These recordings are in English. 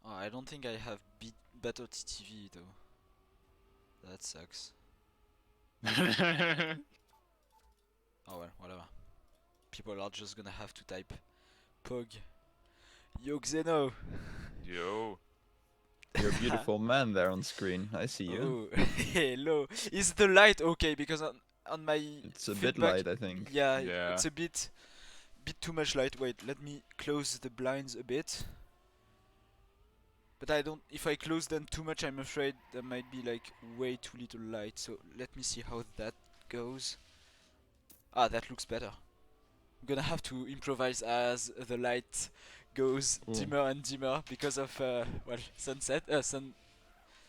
Oh, I don't think I have better TTV though. That sucks. Oh well, whatever. People are just gonna have to type Pug. Yo Xeno! Yo. You're a beautiful man there on screen. I see you. Oh, hello. Is the light okay? Because on my It's a bit feedback, light, I think. yeah, Yeah. it's a bit too much light. Wait, let me close the blinds a bit. But I don't. If I close them too much, I'm afraid there might be like way too little light. So let me see how that goes. Ah, that looks better. I'm gonna have to improvise as the light goes Ooh. dimmer and dimmer because of well, sunset.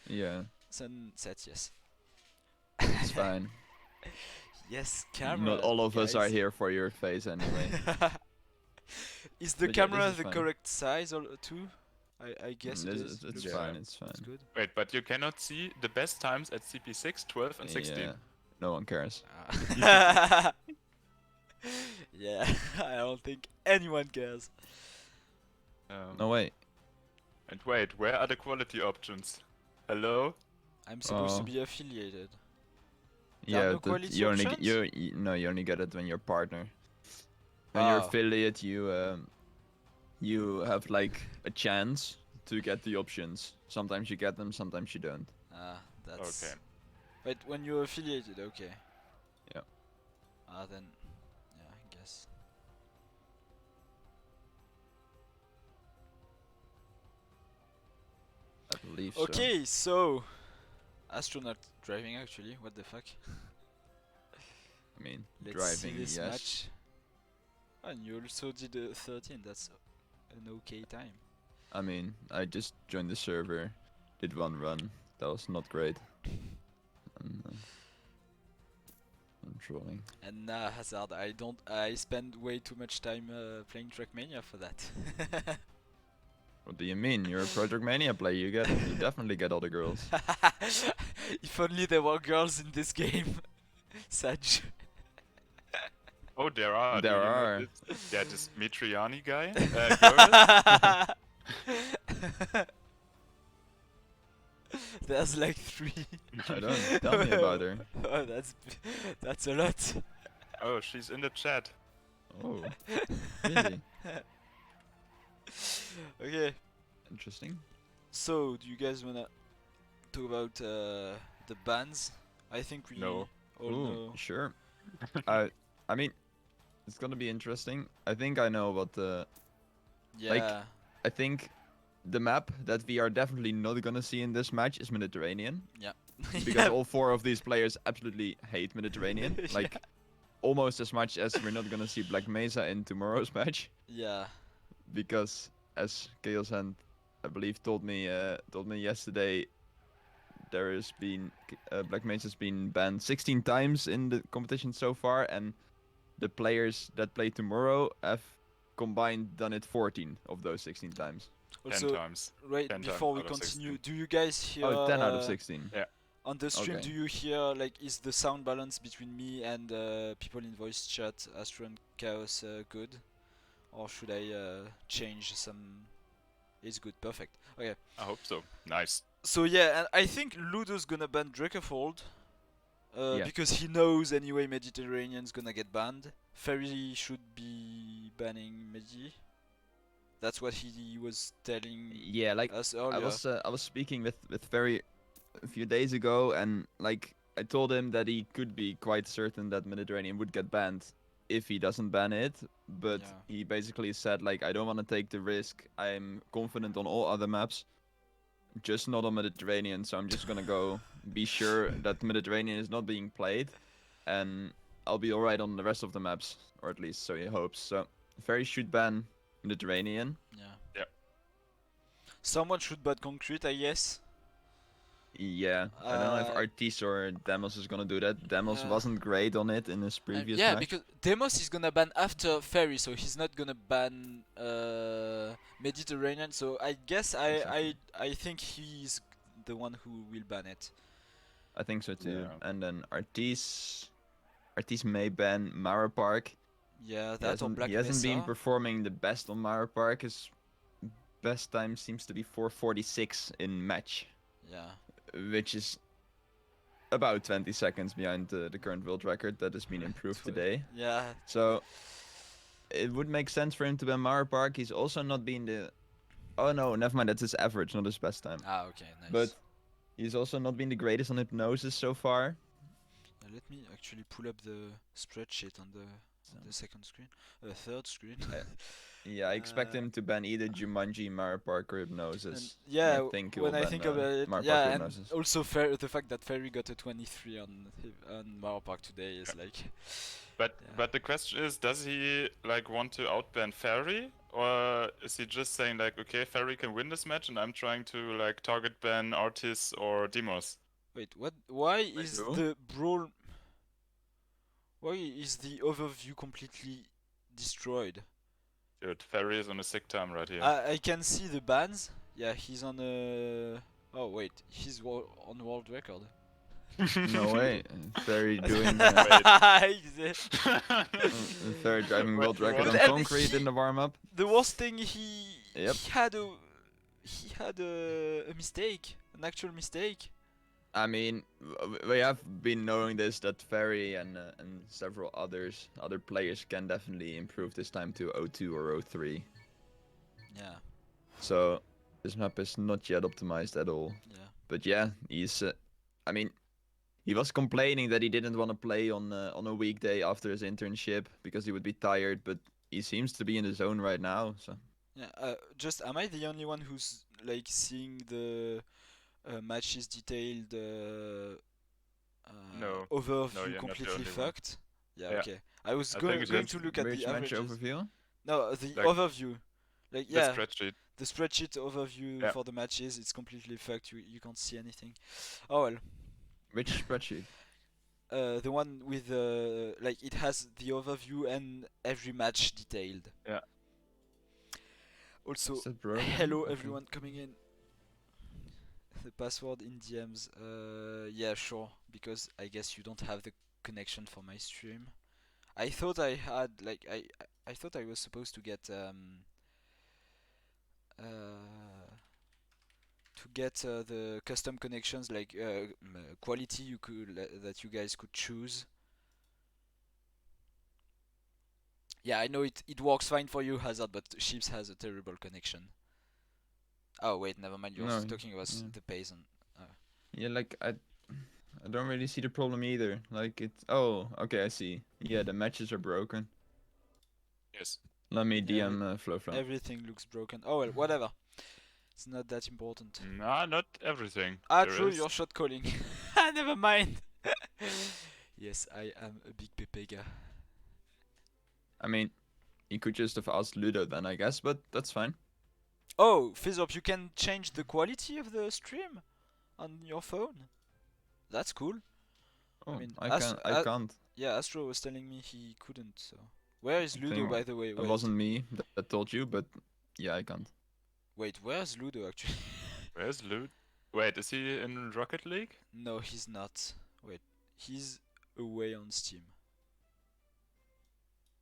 Yeah, Sunset. Yes. it's fine. Yes, camera. Not all of us are guys. here for your face anyway. Is the But yeah, camera this is the fine. correct size too? I guess it This is. it's Looks fine, Yeah. it's fine. It's good. Wait, but you cannot see the best times at CP6, 12, and 16. Yeah, no one cares. Yeah, I don't think anyone cares. No, wait. And wait, where are the quality options? Hello? I'm supposed to Oh. be affiliated. There are Yeah, no quality you only options? no, you only get it when you're partner. When you're Oh. affiliate, you have like a chance to get the options. Sometimes you get them, sometimes you don't. Ah, that's. Okay. Wait, when you're affiliated, okay. Yeah. Ah, then. Yeah, I guess. I believe Okay, so. Astronaut driving actually, what the fuck? so. I mean, Let's driving, see this yes. match. And you also did a 13, that's an okay time. I mean, I just joined the server, did one run. That was not great. And, I'm trolling. And Hazard, I spend way too much time playing Trackmania for that. What do you mean? You're a Project Mania player. You definitely get all the girls. If only there were girls in this game. Saj. Oh, there are. There Do you know are. this? Yeah, this Mitriani guy. Girl. There's like 3. I don't. Tell me about her. Oh, that's a lot. Oh, she's in the chat. Oh, really? Okay, Interesting. so do you guys wanna talk about the bans? I think we No. all Ooh, know. sure. I mean, it's gonna be interesting. I think I know what the. Yeah. I think the map that we are definitely not gonna see in this match is Mediterranean. Yeah. Because Yeah. all 4 of these players absolutely hate Mediterranean. Like, Yeah. almost as much as we're not gonna see Black Mesa in tomorrow's match. Yeah. Because, as Chaos and I believe told me yesterday, there has been Black Mesa's been banned 16 times in the competition so far, and the players that play tomorrow have combined done it 14 of those 16 times. 10 Also, times. right 10 before we times out of continue, 16. do you guys hear? Oh, 10 out of 16. Yeah. On the stream, Okay. do you hear like is the sound balance between me and people in voice chat, Astro and Chaos, good, or should I change some? It's good, perfect. Okay. I hope so. Nice. So yeah, and I think Ludo's gonna ban Drakerfold. Yeah. Because he knows anyway Mediterranean's gonna get banned. Ferry should be banning Medi. That's what he was telling Yeah, like us earlier. I was speaking with Ferry a few days ago, and like I told him that he could be quite certain that Mediterranean would get banned if he doesn't ban it, but Yeah. he basically said like I don't want to take the risk. I'm confident on all other maps, just not on Mediterranean, so I'm just gonna go be sure that Mediterranean is not being played, and I'll be alright on the rest of the maps, or at least so he hopes. So Ferry should ban Mediterranean. Yeah. Yep. Someone should ban Concrete, I guess. Yeah, I don't know if Artisse or Demos is gonna do that. Demos wasn't great on it in his previous yeah, match. because Demos is gonna ban after Ferry, so he's not gonna ban Mediterranean. So I guess Exactly. I think he's the one who will ban it. I think so too. Yeah. And then Artisse may ban Mara Park. Yeah, that or Black He hasn't been Mesa. performing the best on Mara Park. His best time seems to be 4:46 in match, Yeah. which is about 20 seconds behind the current world record that has been improved today. Yeah. So it would make sense for him to ban Mara Park. He's also not been the... Oh no, never mind, that's his average, not his best time. Ah, okay, nice. But he's also not been the greatest on Hypnosis so far. Let me actually pull up the spreadsheet on the second screen, third screen. Yeah, I expect him to ban either Jumanji, Mara Park, or Hypnosis. And yeah, I think when he'll I ban, think about it, Mara Park yeah, or and Hypnosis. also the fact that Ferry got a 23 on Mara Park today is like. But Yeah. but the question is, does he like want to outban Ferry, or is he just saying like, okay, Ferry can win this match, and I'm trying to like target ban Artisse or Demos? Wait, what? Why is who? the brawl? Why is the overview completely destroyed? Dude, Ferry is on a sick time right here. I can see the bans. Yeah, he's on a. Oh wait, he's on world record. No way. Ferry doing third driving world record on And concrete he- in the warm-up. The worst thing, he Yep. he had a mistake, an actual mistake. I mean, we have been knowing this, that Ferry and several other players can definitely improve this time to 02 or 03. Yeah, So this map is not yet optimized at all. yeah. But yeah, he's. I mean, he was complaining that he didn't want to play on a weekday after his internship because he would be tired. But he seems to be in the zone right now. So Yeah, just am I the only one who's like seeing the matches detailed No. overview you're not the completely only one. fucked? Yeah, Yeah. okay. I was I going think going it's to look at which the match averages. overview? No, the Like, overview. Like The yeah, spreadsheet. the spreadsheet overview Yeah. for the matches, it's completely fucked. You can't see anything. Oh well. Which spreadsheet? The one with like it has the overview and every match detailed. Yeah. Also, Is that broken? hello Okay. everyone coming in. The password in DMs. Yeah, sure. Because I guess you don't have the connection for my stream. I thought I had like I thought I was supposed to get the custom connections like quality you could that you guys could choose. Yeah, I know it works fine for you, Hazard, but Ships has a terrible connection. Oh wait, never mind. You're No, talking about yeah. the pace and. Yeah, like I don't really see the problem either. Like it's... Oh, okay, I see. Yeah, the matches are broken. Yes. Let me Yeah, DM Flow. Everything looks broken. Oh well, whatever. It's not that important. Nah, not everything. Ah, There true. is. You're shot calling. Never mind. Yes, I am a big Pepe guy. I mean, you could just have asked Ludo then, I guess, but that's fine. Oh, Fizzop, you can change the quality of the stream on your phone. That's cool. Oh, mean, I can't. Yeah, Astro was telling me he couldn't. So, where is Ludo, Think by the way? It Wait. wasn't me that told you, but yeah, I can't. Wait, where's Ludo actually? Where's Ludo? Wait, is he in Rocket League? No, he's not. Wait, he's away on Steam.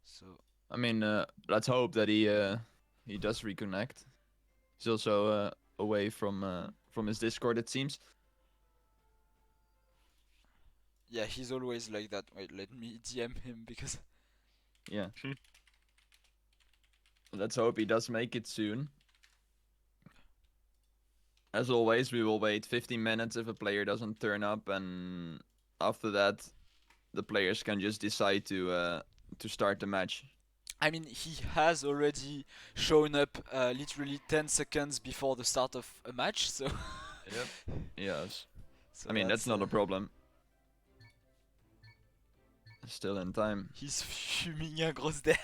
So. I mean, let's hope that he does reconnect. He's also away from his Discord, it seems. Yeah, he's always like that. Wait, let me DM him because. Yeah. Let's hope he does make it soon. As always, we will wait 15 minutes if a player doesn't turn up, and after that, the players can just decide to start the match. I mean, he has already shown up literally 10 seconds before the start of a match, so. Yep. Yes. So I mean, that's not a problem. Still in time. He's fuming un gros der.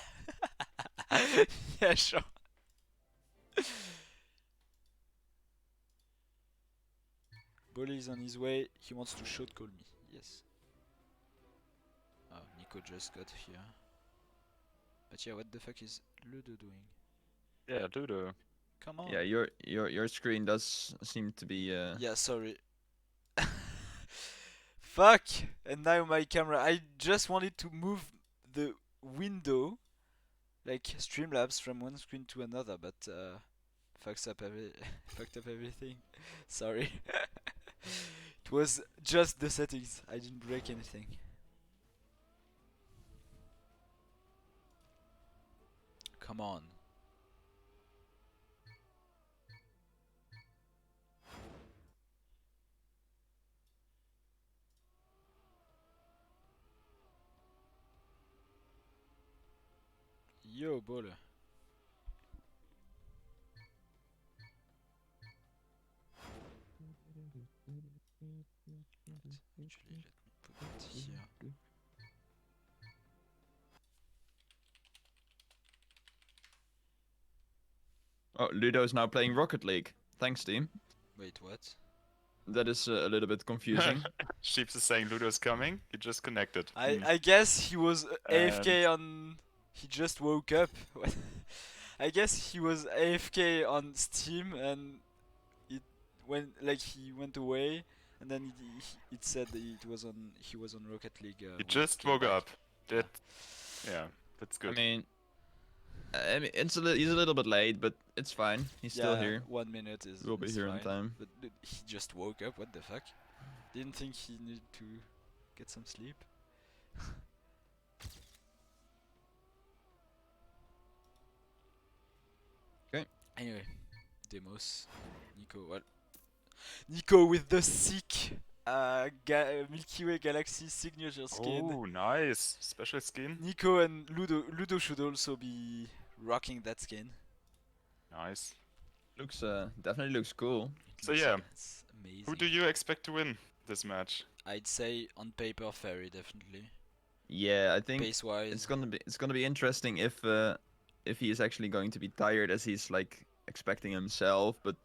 Yeah, sure. Bolly is on his way. He wants to shot call me. Yes. Oh, Nico just got here. But yeah, what the fuck is Ludo doing? Yeah, Ludo. Come on. Yeah, your screen does seem to be. Yeah, sorry. Fuck! And now my camera. I just wanted to move the window, like Streamlabs, from one screen to another, but fucked up fucked up everything. Sorry. It was just the settings. I didn't break anything. Come on. Yo, baller. Actually, let me put it here. Oh, Ludo is now playing Rocket League. Thanks, team. Wait, what? That is a little bit confusing. Sheeps is saying Ludo's coming. He just connected. I guess he was AFK And- on. He just woke up. I guess he was AFK on Steam and it he went away and then it said that he was on Rocket League. He when just came woke back. up. That, yeah, that's good. I mean, he's a little bit late, but it's fine. He's still Yeah, here. 1 minute is. We'll be is here fine. in time. But he just woke up. What the fuck? Didn't think he needed to get some sleep. Okay. Anyway, demos. Nico, what? Nico with the sick Milky Way Galaxy signature skin. Oh, nice. Special skin. Nico and Ludo should also be rocking that skin. Nice. Looks definitely looks cool. So yeah, It's amazing. Who do you expect to win this match? I'd say on paper Ferry definitely. Yeah, I think Pace wise. it's gonna be interesting if he is actually going to be tired as he's like expecting himself, but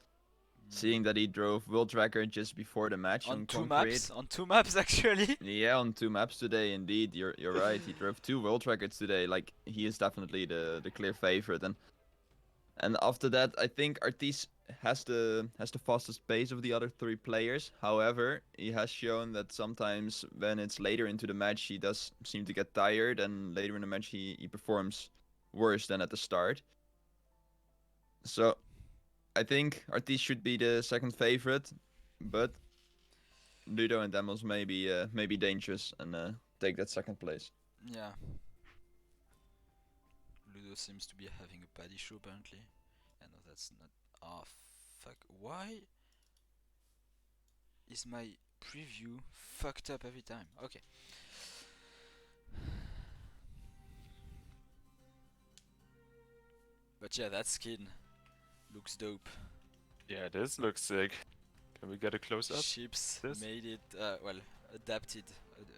seeing that he drove World Tracker just before the match on two concrete. maps, on 2 maps actually. Yeah, on 2 maps today, indeed. You're right. He drove 2 World Trackers today. Like he is definitely the clear favorite, and after that, I think Artisse has the fastest pace of the other 3 players. However, he has shown that sometimes when it's later into the match, he does seem to get tired, and later in the match he performs worse than at the start. So I think Artisse should be the second favorite, but Ludo and Demos may be dangerous and take that second place. Yeah. Ludo seems to be having a paddy show apparently. Yeah, no, that's not. Ah, fuck. Why is my preview fucked up every time? Okay. But yeah, that skin looks dope. Yeah, this looks sick. Can we get a close up? Ships This? made it, well, adapted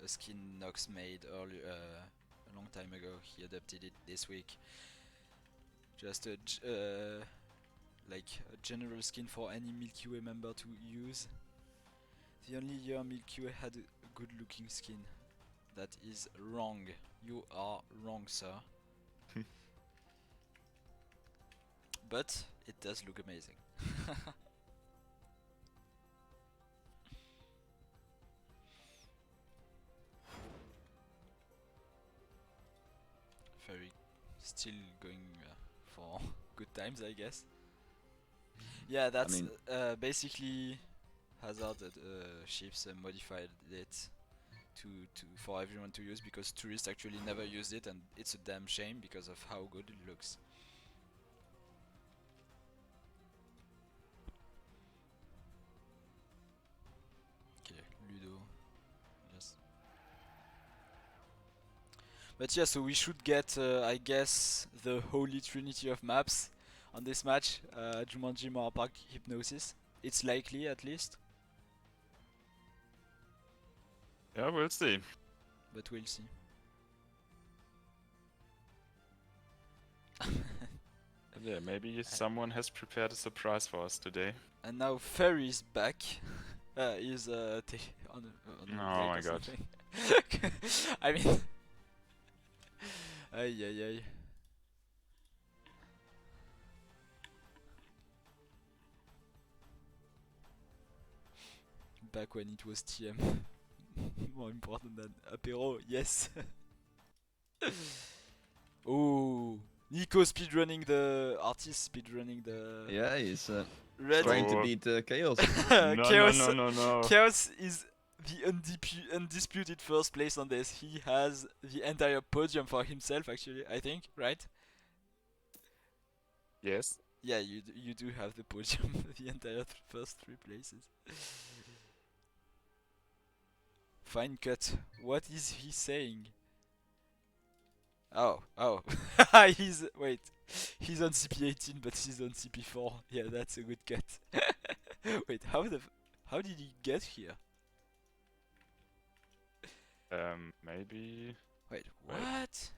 a skin Nox made earlier, a long time ago. He adapted it this week. Just like a general skin for any Milky Way member to use. The only year Milky Way had a good looking skin. That is wrong. You are wrong, sir. But it does look amazing. Ferry still going for good times, I guess. Yeah, that's basically Hazard ships modified it to for everyone to use because tourists actually never used it, and it's a damn shame because of how good it looks. Okay, Ludo. Yes. But yeah, so we should get, I guess, the holy trinity of maps on this match. Jumanji, Mara Park, Hypnosis. It's likely, at least. Yeah, we'll see. But we'll see. Yeah, maybe someone has prepared a surprise for us today. And now Ferry's back. He's on Oh break my or god. something. I mean... Ay, ay, ay. Back when it was TM. More important than apéro, yes. Oh, Nico speedrunning the Artisse speedrunning the Yeah, he's red. trying to Oh. beat Chaos. Chaos. No. Chaos is the undisputed first place on this. He has the entire podium for himself, actually, I think, right? Yes. Yeah, you do have the podium, the entire first 3 places. Fine cut. What is he saying? Oh. Wait. He's on CP18, but he's on CP4. Yeah, that's a good cut. Wait, how did he get here? Maybe. Wait, Wait. what?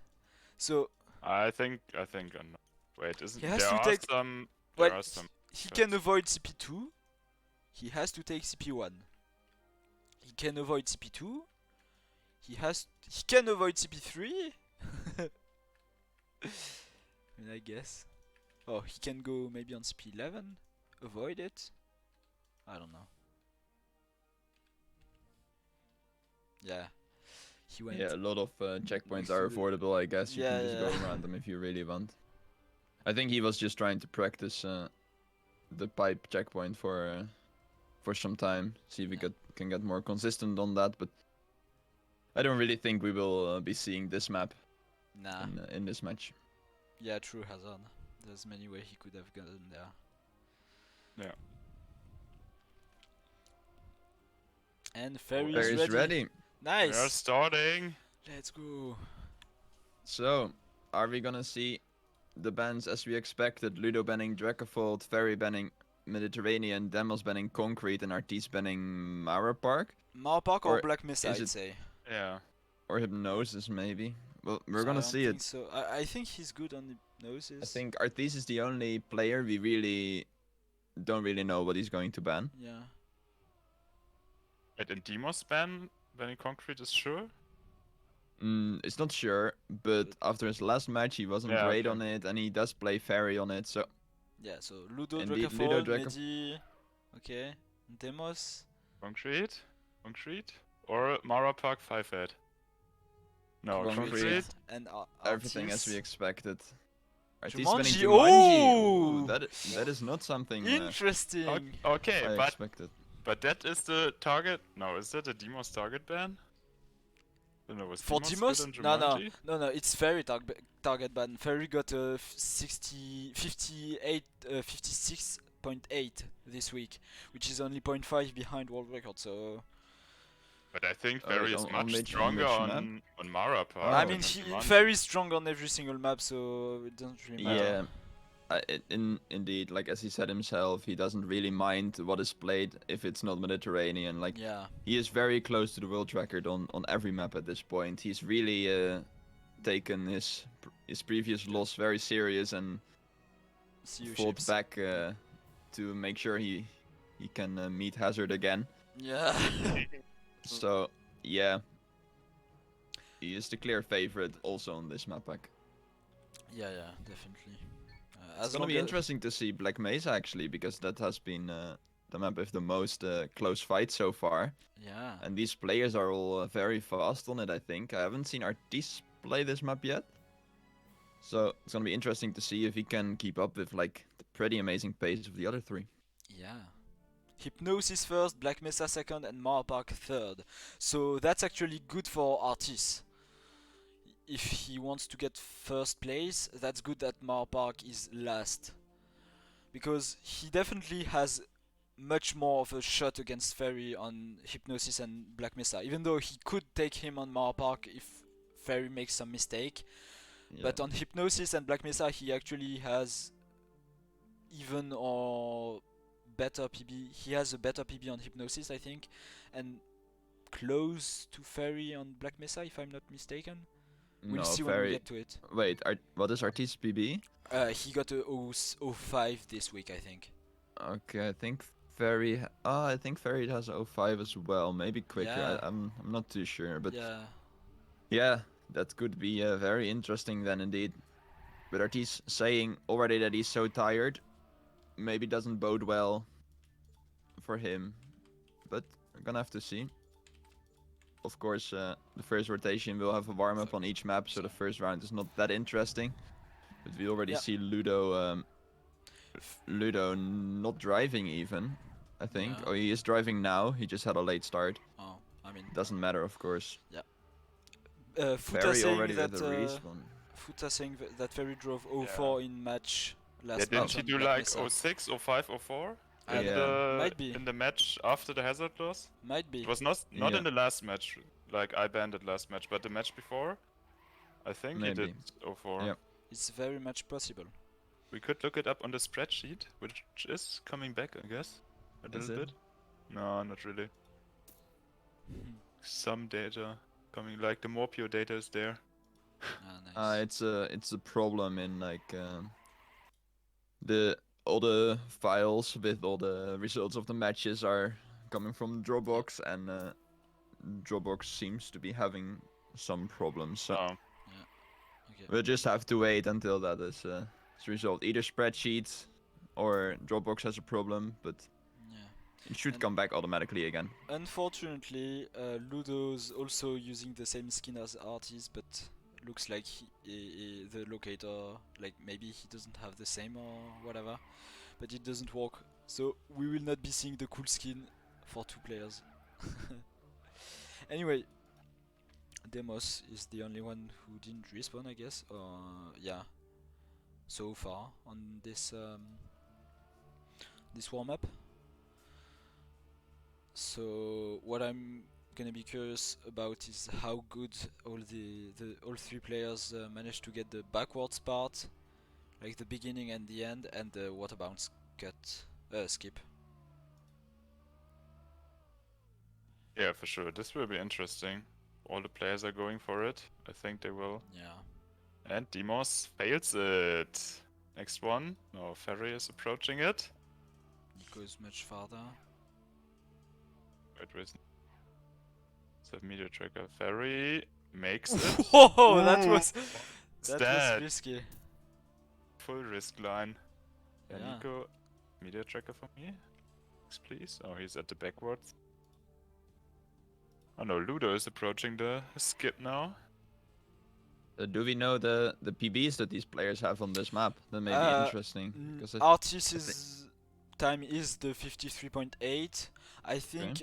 So I think. Wait, isn't He has there to are take- some? well, There are some. he cuts. can avoid CP2. He has to take CP1. He can avoid CP2. He can avoid CP3. I guess. Oh, he can go maybe on CP11. Avoid it. I don't know. Yeah. He went. Yeah, a lot of checkpoints are affordable, I guess. You Yeah, can just yeah. go around them if you really want. I think he was just trying to practice the pipe checkpoint for some time. See if we can get more consistent on that. But I don't really think we will be seeing this map Nah. in this match. Yeah, true, Hazard. There's many ways he could have gotten there. Yeah. And Ferry There is is ready. We Nice. are starting. Let's go. So, are we gonna see the bans as we expected? Ludo banning Dracofold, Ferry banning Mediterranean, Demos banning Concrete, and Artisse banning Mara Park? Marpark or Or Black Mesa, is I'd it- say. Yeah. Or Hypnosis, maybe? Well, we're So I gonna don't see think it. So I think he's good on hypnosis. I think Artisse is the only player we really don't really know what he's going to ban. Yeah. Wait, in Demos banning Concrete is sure. It's not sure, but after his last match, he wasn't Yeah, great okay. on it, and he does play Ferry on it. So Yeah. So Ludo, Indeed, Dracophone, Ludo, Draco- Medi. Okay. Demos. Concrete, or Mara Park 5-8. No, Concrete. Concrete. And everything as we Artisse. expected. Artisse Jumanji, banning Jumanji. oh! Ooh, that is not something Interesting. Okay, I but expected. that is the target. No, is that a Demos target ban? No, was For Demos Demos? good No, on no, Jumanji? no, it's Ferry target ban. Ferry got a 56.8 this week, which is only 0.5 behind world record. So But I think Oh, Ferry wait, is on much which- on stronger which map? on Mara Park. Oh. I than mean, on Jumanji. Ferry's strong on every single map, so it doesn't really matter. Yeah. Indeed, like as he said himself, he doesn't really mind what is played if it's not Mediterranean. Like Yeah. he is very close to the world record on every map at this point. He's really taken his previous loss very serious and CU fought ships. back to make sure he can meet Hazard again. Yeah. So yeah, he is the clear favorite also on this map pack. yeah, definitely. It's gonna be interesting to see Black Mesa actually, because that has been the map with the most close fights so far. Yeah. And these players are all very fast on it, I think. I haven't seen Artisse play this map yet. So it's gonna be interesting to see if he can keep up with like the pretty amazing pace of the other three. Yeah. Hypnosis first, Black Mesa second, and Marpark third. So that's actually good for Artisse. If he wants to get first place, that's good that Marpark is last. Because he definitely has much more of a shot against Ferry on Hypnosis and Black Mesa. Even though he could take him on Marpark if Ferry makes some mistake. Yeah. But on Hypnosis and Black Mesa, he actually has even or better PB. He has a better PB on Hypnosis, I think, and close to Ferry on Black Mesa, if I'm not mistaken. We'll no, see when we very. get to it. Wait, what is Artisse PB? He got a 05 this week, I think. Okay, I think Ferry. I think Ferry has 05 as well. Maybe quicker. Yeah. I'm not too sure, but Yeah. yeah, that could be very interesting then indeed. But Artisse saying already that he's so tired, maybe doesn't bode well for him. But we're gonna have to see. Of course, the first rotation will have a warm up on each map, so the first round is not that interesting. But we already Yeah. see Ludo not driving even, I think. Yeah. Oh, he is driving now. He just had a late start. Oh, I mean, Doesn't matter, of course. Futa Ferry saying already that with a respawn. Futa saying that Ferry drove Yeah. 04 in match Yeah, last didn't match he on do Black like Mesa. 06, 05, 04? I In Yeah. the Might be. in the match after the hazard loss? Might be. It was not Yeah. in the last match, like I banned it last match, but the match before, I think he Maybe. did 04. Yeah. It's very much possible. We could look it up on the spreadsheet, which is coming back, I guess, a Is little it? bit. No, not really. Some data coming, like the Morpio data is there. Nice. It's a problem in like all the files with all the results of the matches are coming from Dropbox, and Dropbox seems to be having some problems. So Oh, Okay. we'll just have to wait until that is resolved. Either spreadsheet or Dropbox has a problem, but Yeah. it should And- come back automatically again. Unfortunately, Ludo's also using the same skin as Artisse, but looks like the locator, like maybe he doesn't have the same or whatever, but it doesn't work. So we will not be seeing the cool skin for 2 players. Anyway, Demos is the only one who didn't respawn, I guess. Yeah, so far on this this warm up. So what I'm gonna be curious about is how good all 3 players managed to get the backwards part, like the beginning and the end, and the water bounce skip. yeah, for sure. This will be interesting. All the players are going for it. I think they will. Yeah. And Demos fails it. Next one. No, Ferry is approaching it. He goes much farther. Wait, so media tracker Ferry makes it. Whoa, that Ooh, was what's that that? was risky. Full risk line. Yeah, Yeah. Nico, media tracker for me. Next, please. Oh, he's at the backwards. Oh no, Ludo is approaching the skip now. Do we know the PBs that these players have on this map? That may be interesting. Because Artisse's time is the 53.8. I think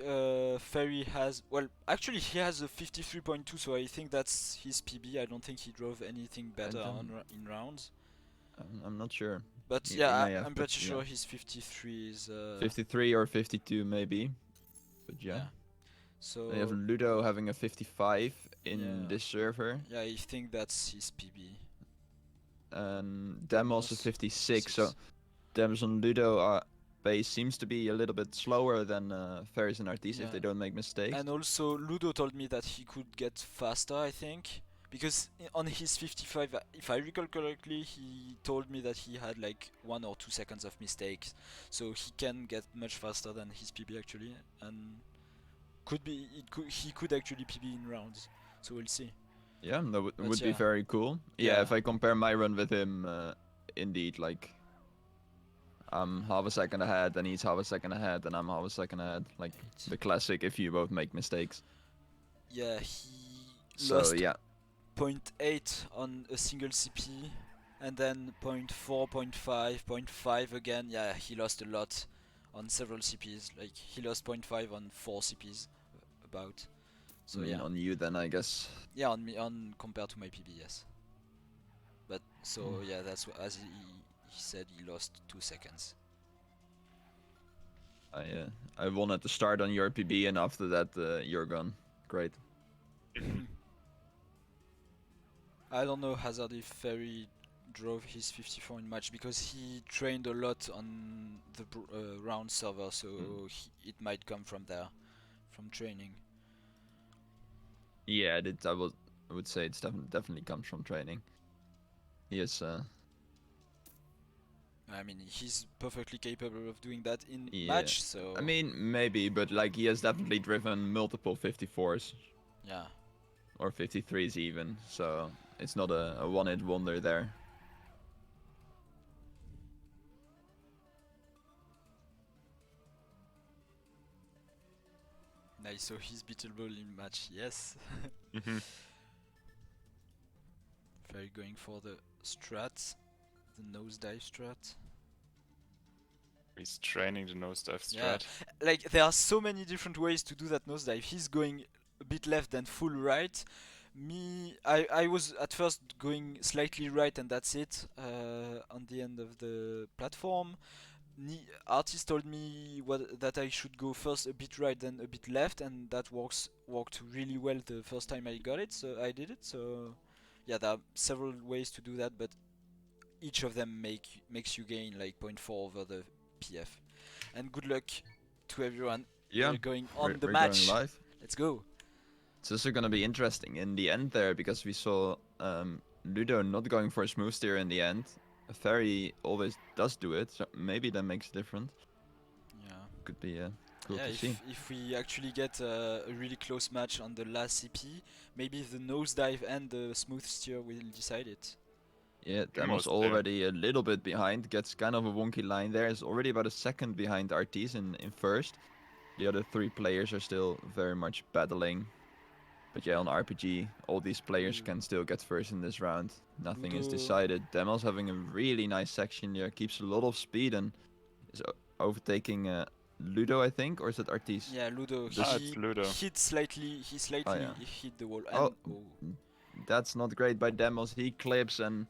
Ferry has, well, actually he has a 53.2, so I think that's his PB. I don't think he drove anything better in rounds. I'm not sure. But He yeah, may have, I'm but pretty yeah. sure his 53 is 53 or 52 maybe. But yeah. So They have Ludo having a 55 in Yeah. this server. yeah, I think that's his PB. And Demos is Demos, 56. So Demos and Ludo base seems to be a little bit slower than Ferris and Artisse if they don't make mistakes. And also Ludo told me that he could get faster, I think, because on his 55, if I recall correctly, he told me that he had like 1 or 2 seconds of mistakes, so he can get much faster than his PB actually, and he could actually PB in rounds, so we'll see. Yeah, that would But be yeah. very cool. Yeah, Yeah. if I compare my run with him, indeed, like I'm half a second ahead and he's half a second ahead and I'm half a second ahead. Like the classic if you both make mistakes. Yeah, he So lost yeah. 0.8 on a single CP, and then 0.4, 0.5, 0.5 again. Yeah, he lost a lot on several CPs. Like he lost 0.5 on 4 CPs, about. So I mean, yeah, on you then I guess. yeah, on me, on compared to my PB, yes. But so yeah, that's as he said, he lost 2 seconds. I won at the start on your PB and after that you're gone. Great. I don't know Hazard if Ferry drove his 54 in match because he trained a lot on the round server, so it might come from there, from training. Yeah, I would say it's definitely comes from training. Yes. I mean, he's perfectly capable of doing that in Yeah. match, so I mean, maybe, but like he has definitely driven multiple 54s yeah. or 53s even, so it's not a one-hit wonder there. Nice, so he's beatable in match, yes. Ferry going for the strats. the nosedive strat. He's training the nosedive Yeah. strat. Like there are so many different ways to do that nosedive. He's going a bit left then full right. I was at first going slightly right and that's it on the end of the platform. Artisse told me that I should go first a bit right then a bit left, and that worked really well the first time I got it, so I did it. So yeah, there are several ways to do that, but each of them makes you gain like 0.4 over the PF. And good luck to everyone. Yeah, We're going on the we're match. going live. Let's go. It's also gonna be interesting in the end there because we saw Ludo not going for a smooth steer in the end. Ferry always does do it, so maybe that makes a difference. Yeah. Could be cool Yeah, to see. if we actually get a really close match on the last CP, maybe the nosedive and the smooth steer will decide it. Yeah, Demo's Almost there. already a little bit behind. Gets kind of a wonky line there. Is already about a second behind Artisse in first. The other three players are still very much battling. But yeah, on RPG, all these players can still get first in this round. Nothing is Ludo. decided. Demo's having a really nice section here. Keeps a lot of speed and is overtaking Ludo, I think, or is it Artisse? Yeah, Ludo. It's Ludo. Hit slightly. He slightly yeah. hit the wall. Oh. And, That's not great by Demos. He clips and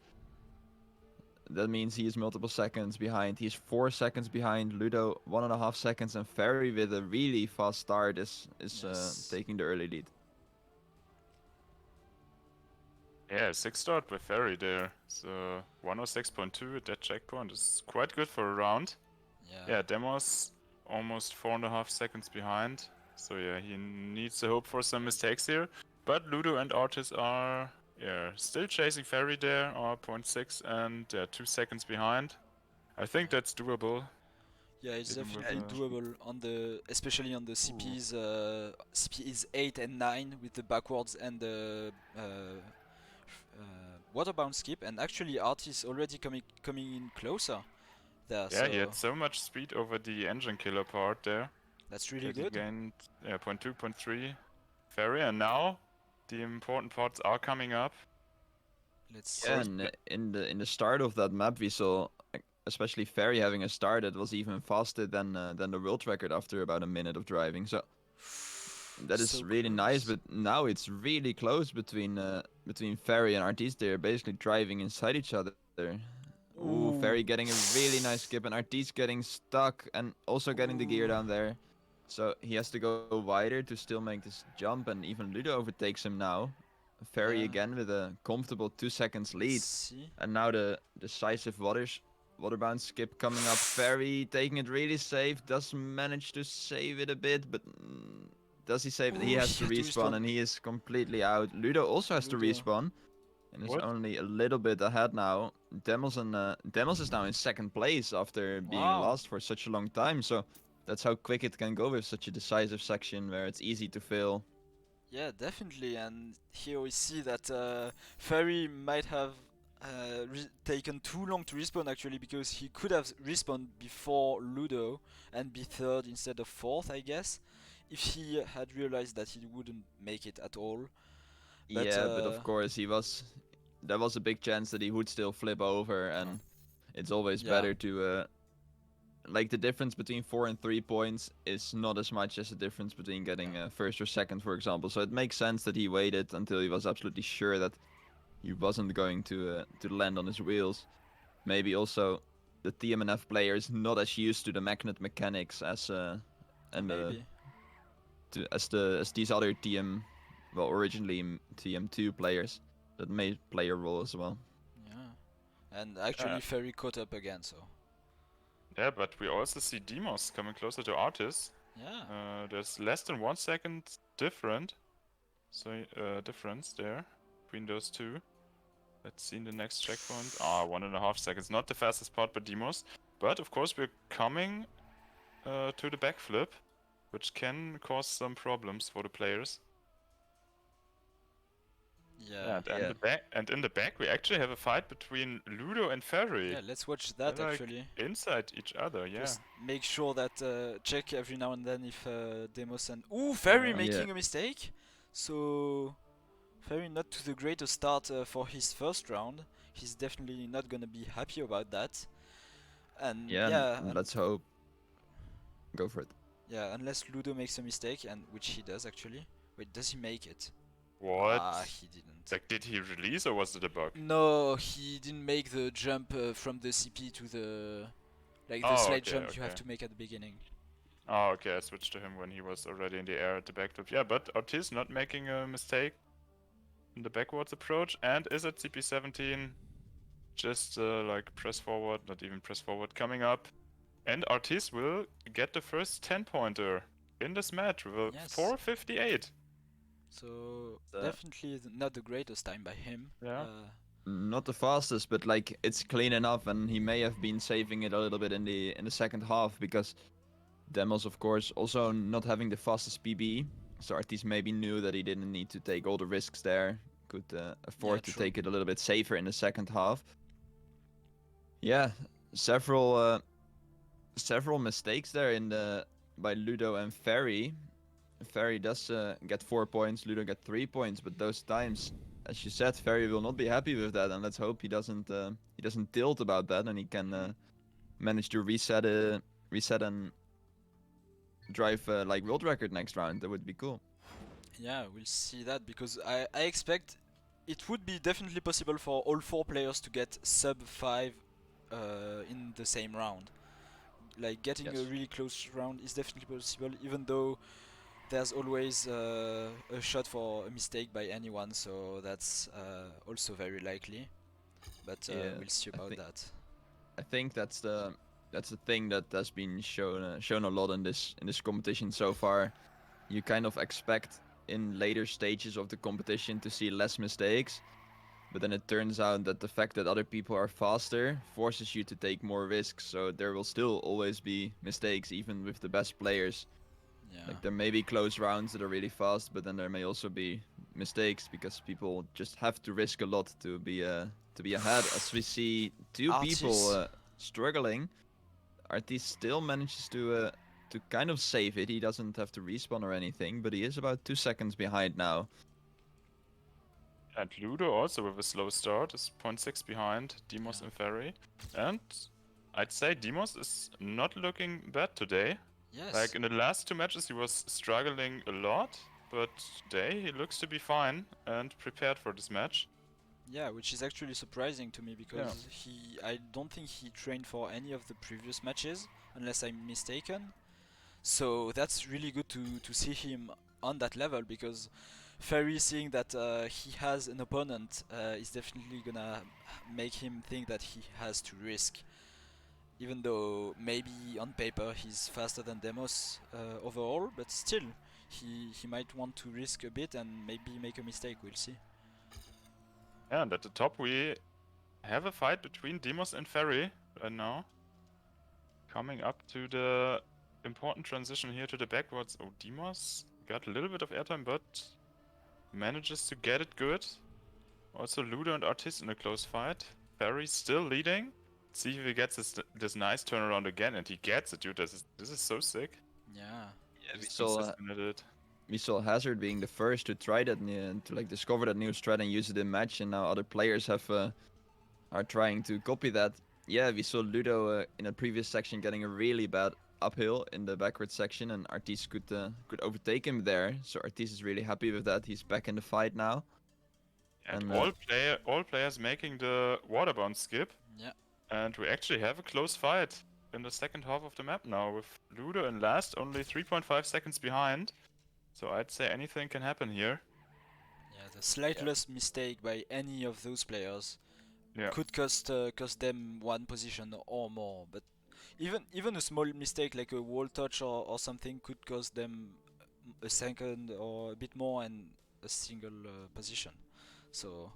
that means he is multiple seconds behind. He's 4 seconds behind. Ludo 1.5 seconds, and Ferry with a really fast start is Yes. taking the early lead. Yeah, 6 start by Ferry there. So 106.2 at that checkpoint is quite good for a round. Yeah, Demos almost 4.5 seconds behind. So yeah, he needs to hope for some mistakes here. But Ludo and Artisse are still chasing Ferry there, are 0.6 and 2 seconds behind. I think that's doable. Yeah, it's Even with definitely the- doable on especially on the CPs. CPs 8 and 9 with the backwards and the waterbound skip, and actually Artisse already coming in closer there. Yeah, so he had so much speed over the engine killer part there. that's really That he good. gained 0.2, 0.3 Ferry, and now the important parts are coming up. Let's Yeah, see. and in the start of that map, we saw especially Ferry having a start that was even faster than the world record after about a minute of driving. So that is So really nice. close. But now it's really close between Ferry and Artisse. They're basically driving inside each other. Ooh, Ooh. Ferry getting a really nice skip, and Artisse getting stuck and also getting the gear Ooh. down there. So he has to go wider to still make this jump, and even Ludo overtakes him now. Ferry Yeah. again with a comfortable 2 seconds lead. Let's see. And now the decisive waterbound skip coming up. Ferry taking it really safe. Does manage to save it a bit, but does he save it? He Ooh, has to he had to respawn respawn. and he is completely out. Ludo also has to Ludo. respawn. And is What? only a little bit ahead now. Demos is now in second place after being Wow. lost for such a long time. So that's how quick it can go with such a decisive section where it's easy to fail. Yeah, definitely. And here we see that Ferry might have taken too long to respawn actually, because he could have respawned before Ludo and be third instead of fourth, I guess, if he had realized that he wouldn't make it at all. But, Yeah, but of course there was a big chance that he would still flip over, and it's always Yeah. better to like the difference between 4 and 3 points is not as much as the difference between getting first or second, for example. So it makes sense that he waited until he was absolutely sure that he wasn't going to land on his wheels. Maybe also the TMNF player is not as used to the magnet mechanics as maybe. as these other originally TM2 players that may play a role as well. Yeah. And actually Ferry caught up again, so Yeah, but we also see Demos coming closer to Artisse. yeah. There's less than 1 second difference there between those two. Let's see in the next checkpoint. 1.5 seconds. Not the fastest part by Demos. But of course we're coming to the backflip, which can cause some problems for the players. Yeah. And in the back we actually have a fight between Ludo and Ferry. Yeah, let's watch that They're, like, actually. inside each other, yeah. Just make sure that check every now and then if Demos and Ferry Yeah. making a mistake. So Ferry not to the greatest start for his first round. he's definitely not gonna be happy about that. And Yeah, yeah, and let's hope. Go for it. yeah, unless Ludo makes a mistake, and which he does actually. Wait, does he make it? What? Ah, he didn't. Like, did he release or was it a bug? No, he didn't make the jump from the CP to the the Oh, slide okay, jump you have okay. to make at the beginning. Oh, okay, I switched to him when he was already in the air at the backflip. Yeah, but Artisse not making a mistake in the backwards approach and is at CP17. Just like press forward, not even press forward, coming up. And Artisse will get the first 10-pointer in this match with Yes. 4:58. So Uh, definitely not the greatest time by him. Yeah. Not the fastest, but like it's clean enough, and he may have been saving it a little bit in the second half because Demos, of course, also not having the fastest PB. So Artisse maybe knew that he didn't need to take all the risks there. Could afford to true. take it a little bit safer in the second half. Yeah, several mistakes there in the by Ludo and Ferry. Ferry does get 4 points, Ludo get 3 points, but those times, as you said, Ferry will not be happy with that, and let's hope he doesn't tilt about that, and he can manage to reset and drive like world record next round. That would be cool. Yeah, we'll see that because I expect it would be definitely possible for all 4 players to get sub 5 in the same round. Like getting a Yes. really close round is definitely possible, even though there's always a shot for a mistake by anyone, so that's also very likely. But Yeah, we'll see I about think- that. I think that's the thing that has been shown a lot in this competition so far. You kind of expect in later stages of the competition to see less mistakes, but then it turns out that the fact that other people are faster forces you to take more risks. So there will still always be mistakes, even with the best players. Yeah. Like there may be close rounds that are really fast, but then there may also be mistakes because people just have to risk a lot to be ahead. As we see two people Artisse. struggling, Artisse still manages to kind of save it. He doesn't have to respawn or anything, but he is about 2 seconds behind now. And Ludo also with a slow start is 0.6 behind Demos Yeah. and Ferry. And I'd say Demos is not looking bad today. Yes. Like in the last 2 matches he was struggling a lot, but today he looks to be fine and prepared for this match. Yeah, which is actually surprising to me because I don't think he trained for any of the previous matches, unless I'm mistaken. So that's really good to see him on that level because Ferry seeing that he has an opponent is definitely gonna make him think that he has to risk. Even though maybe on paper he's faster than Demos overall, but still he might want to risk a bit and maybe make a mistake. We'll see. And at the top we have a fight between Demos and Ferry right now. Coming up to the important transition here to the backwards. Oh, Demos got a little bit of airtime, but manages to get it good. Also Ludo and Artisse in a close fight. Ferry still leading. Let's see if he gets this nice turnaround again, and he gets it, dude. This is so sick. Yeah. Yeah, He's consistent at it. we saw Hazard being the first to try that to like discover that new strat and use it in match, and now other players have are trying to copy that. Yeah, we saw Ludo in a previous section getting a really bad uphill in the backward section, and Artisse could overtake him there. So Artisse is really happy with that. He's back in the fight now. And And, all players making the waterbound skip. Yeah. And we actually have a close fight in the second half of the map now, with Ludo in last, only 3.5 seconds behind. So I'd say anything can happen here. Yeah, the slightest mistake by any of those players Yeah. could cost them 1 position or more. But even a small mistake like a wall touch or something could cost them a second or a bit more and a single position. So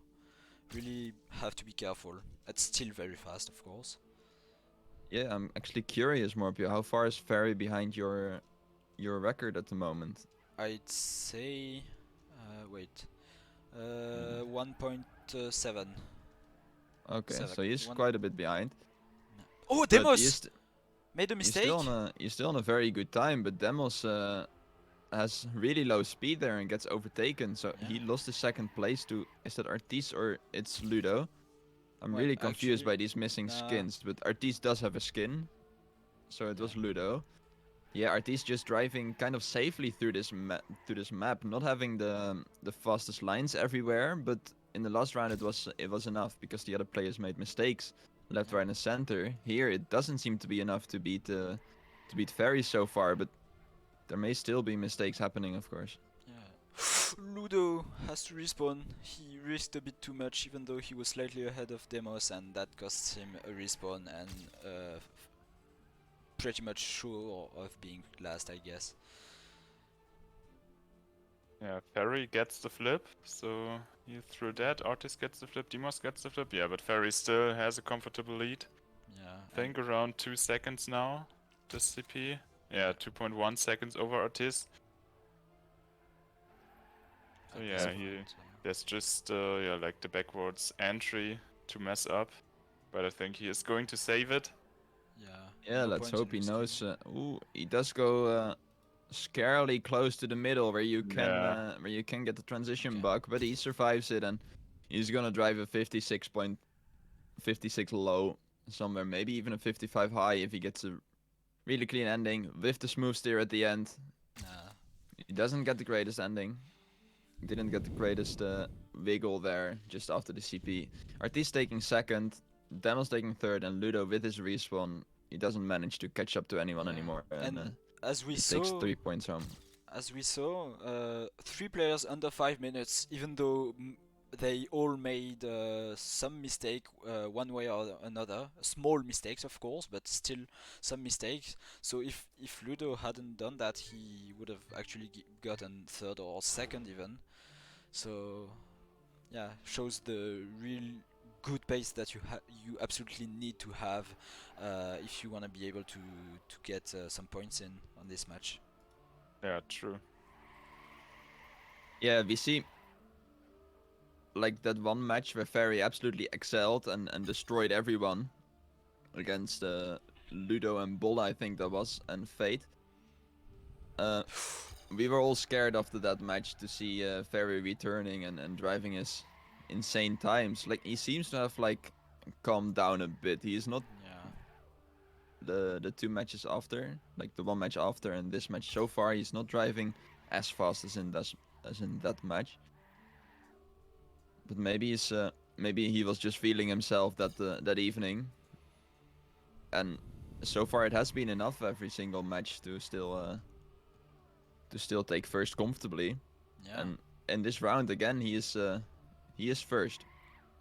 really have to be careful. It's still very fast, of course. yeah, I'm actually curious, Morpio. How far is Ferry behind your record at the moment? I'd say, wait, 1.7. Okay, so 7. he's One- quite a bit behind. Oh, But Demos made a you're mistake. still on a very good time, but Demos has really low speed there and gets overtaken. So he Yeah. lost his second place to, is that Artisse or it's Ludo? I'm Well, really confused actually, by these missing nah. skins, but Artisse does have a skin, so it was Ludo. Yeah, Artisse just driving kind of safely through this map, not having the fastest lines everywhere, but in the last round it was enough because the other players made mistakes left, right, and center. Here it doesn't seem to be enough to beat Ferry so far, but there may still be mistakes happening, of course. Yeah. Ludo has to respawn. He risked a bit too much, even though he was slightly ahead of Demos, and that cost him a respawn and pretty much sure of being last, I guess. Yeah, Ferry gets the flip, so he threw that. Artisse gets the flip, Demos gets the flip. Yeah, but Ferry still has a comfortable lead. Yeah. I think around 2 seconds now, this CP. Yeah, 2.1 seconds over Artisse. So yeah, there's just yeah, like the backwards entry to mess up, but I think he is going to save it. Yeah, no let's point hope in he risking. knows. Ooh, he does go scarily close to the middle where you can get the transition bug, but he survives it and he's gonna drive a 56 low somewhere, maybe even a 55 high if he gets a really clean ending with the smooth steer at the end. He doesn't get the greatest ending. Didn't get the greatest wiggle there just after the CP. Artisse taking second, Daniel's taking third, and Ludo with his respawn, he doesn't manage to catch up to anyone anymore. And as we takes saw, 3 points home. As we saw, 3 players under 5 minutes, even though they all made some mistake one way or another, small mistakes of course, but still some mistakes. So if Ludo hadn't done that, he would have actually gotten third or second even. So yeah, shows the real good pace that you absolutely need to have if you want to be able to get some points in on this match. Yeah, true. Yeah, we see like that one match where Ferry absolutely excelled and destroyed everyone against Ludo and Bolla, I think that was, and Fate. We were all scared after that match to see Ferry returning and driving his insane times. Like, he seems to have like calmed down a bit. He is not the 2 matches after, like the 1 match after and this match so far, he's not driving as fast as in that match. But maybe he was just feeling himself that evening, and so far it has been enough every single match to still take first comfortably. And in this round again, he is first,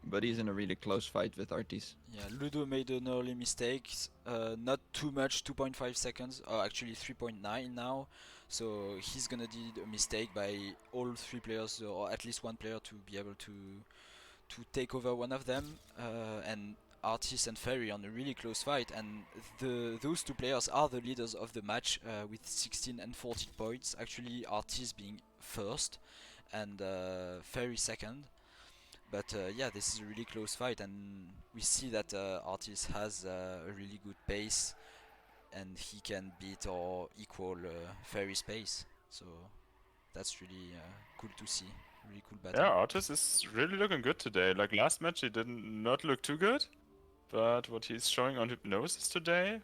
but he's in a really close fight with Artisse. Yeah, Ludo made an early mistake, not too much, 2.5 seconds, or actually 3.9 now. So he's gonna need a mistake by all 3 players, or at least 1 player, to be able to take over one of them. And Artisse and Ferry on a really close fight, and those 2 players are the leaders of the match with 16 and 14 points. Actually, Artisse being first and Ferry second. But yeah, this is a really close fight, and we see that Artisse has a really good pace, and he can beat or equal Ferry's pace. So that's really cool to see. Really cool battle. Yeah, Artisse is really looking good today. Like last match, he did not look too good, but what he's showing on Hypnosis today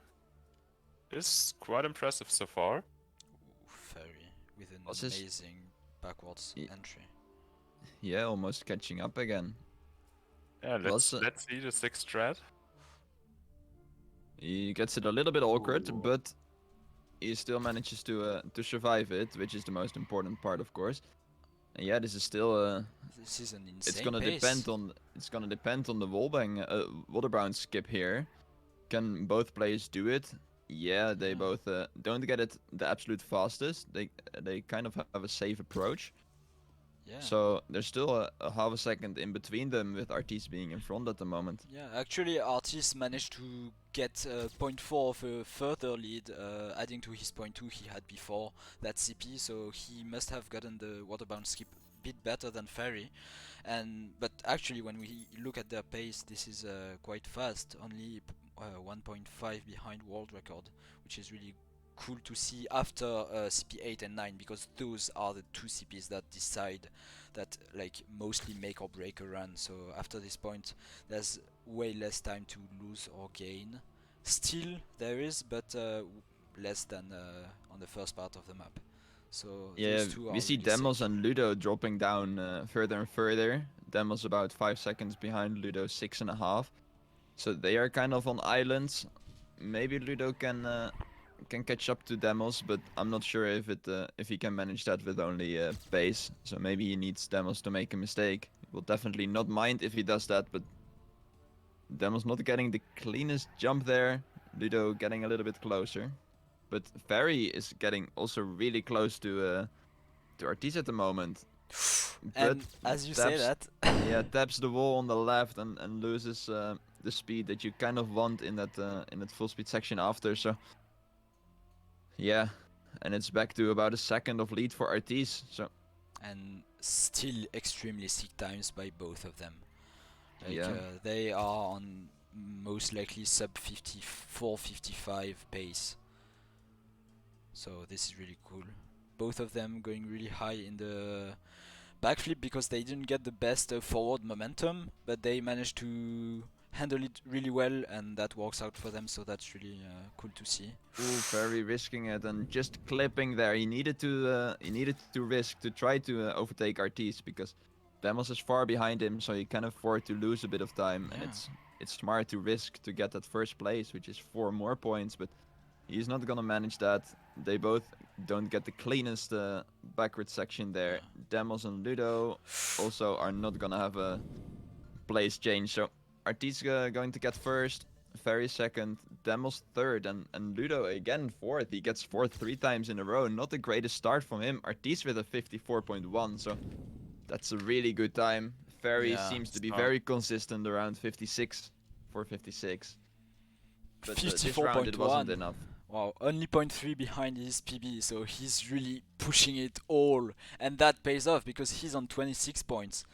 is quite impressive so far. Ooh, Ferry with an amazing backwards entry. Yeah, almost catching up again. Yeah, let's see the 6th strat. He gets it a little bit awkward, but he still manages to survive it, which is the most important part, of course. And yeah, this is still this is an insane it's gonna pace. depend on the wallbang waterbound skip here. Can both players do it? Yeah, they both don't get it the absolute fastest. They kind of have a safe approach. Yeah. So there's still a half a second in between them, with Artisse being in front at the moment. Yeah, actually Artisse managed to get 0.4 of a further lead, adding to his 0.2 he had before that CP, so he must have gotten the waterbound skip a bit better than Ferry. But actually when we look at their pace, this is quite fast, only 1.5 behind world record, which is really cool to see after CP 8 and 9, because those are the 2 CPs that decide, that like mostly make or break a run. So after this point there's way less time to lose or gain. Still there is, but less than on the first part of the map. So Yeah, those two are we see really Demos sick. and Ludo dropping down further and further. Demos about 5 seconds behind Ludo, 6.5. So they are kind of on islands. Maybe Ludo can catch up to Demos, but I'm not sure if he can manage that with only base. So maybe he needs Demos to make a mistake. He will definitely not mind if he does that, but Demos not getting the cleanest jump there. Ludo getting a little bit closer. But Ferry is getting also really close to Artisse at the moment. And But as you say that, yeah, taps the wall on the left and loses the speed that you kind of want in that full speed section after. So yeah, and it's back to about a second of lead for Artisse. So and still extremely sick times by both of them. Like yeah, they are on most likely sub 54, 55 pace. So this is really cool. Both of them going really high in the backflip because they didn't get the best forward momentum, but they managed to handle it really well, and that works out for them. So that's really cool to see. ooh, Ferry risking it and just clipping there. He needed to risk to try to overtake Artisse because Demos is far behind him, so he can afford to lose a bit of time. And Yeah. it's smart to risk to get that first place, which is 4 more points, but he's not gonna manage that. They both don't get the cleanest backward section there. Yeah. Demos and Ludo also are not gonna have a place change. So Artisse going to get first, Ferry second, Demos third, and Ludo again fourth. He gets fourth 3 times in a row. Not the greatest start from him. Artisse with a 54.1, so that's a really good time. Ferry Yeah. seems to be Oh. very consistent around 56, 456. But this round it 54.1. wasn't enough. Wow, only 0.3 behind his PB, so he's really pushing it all, and that pays off because he's on 26 points,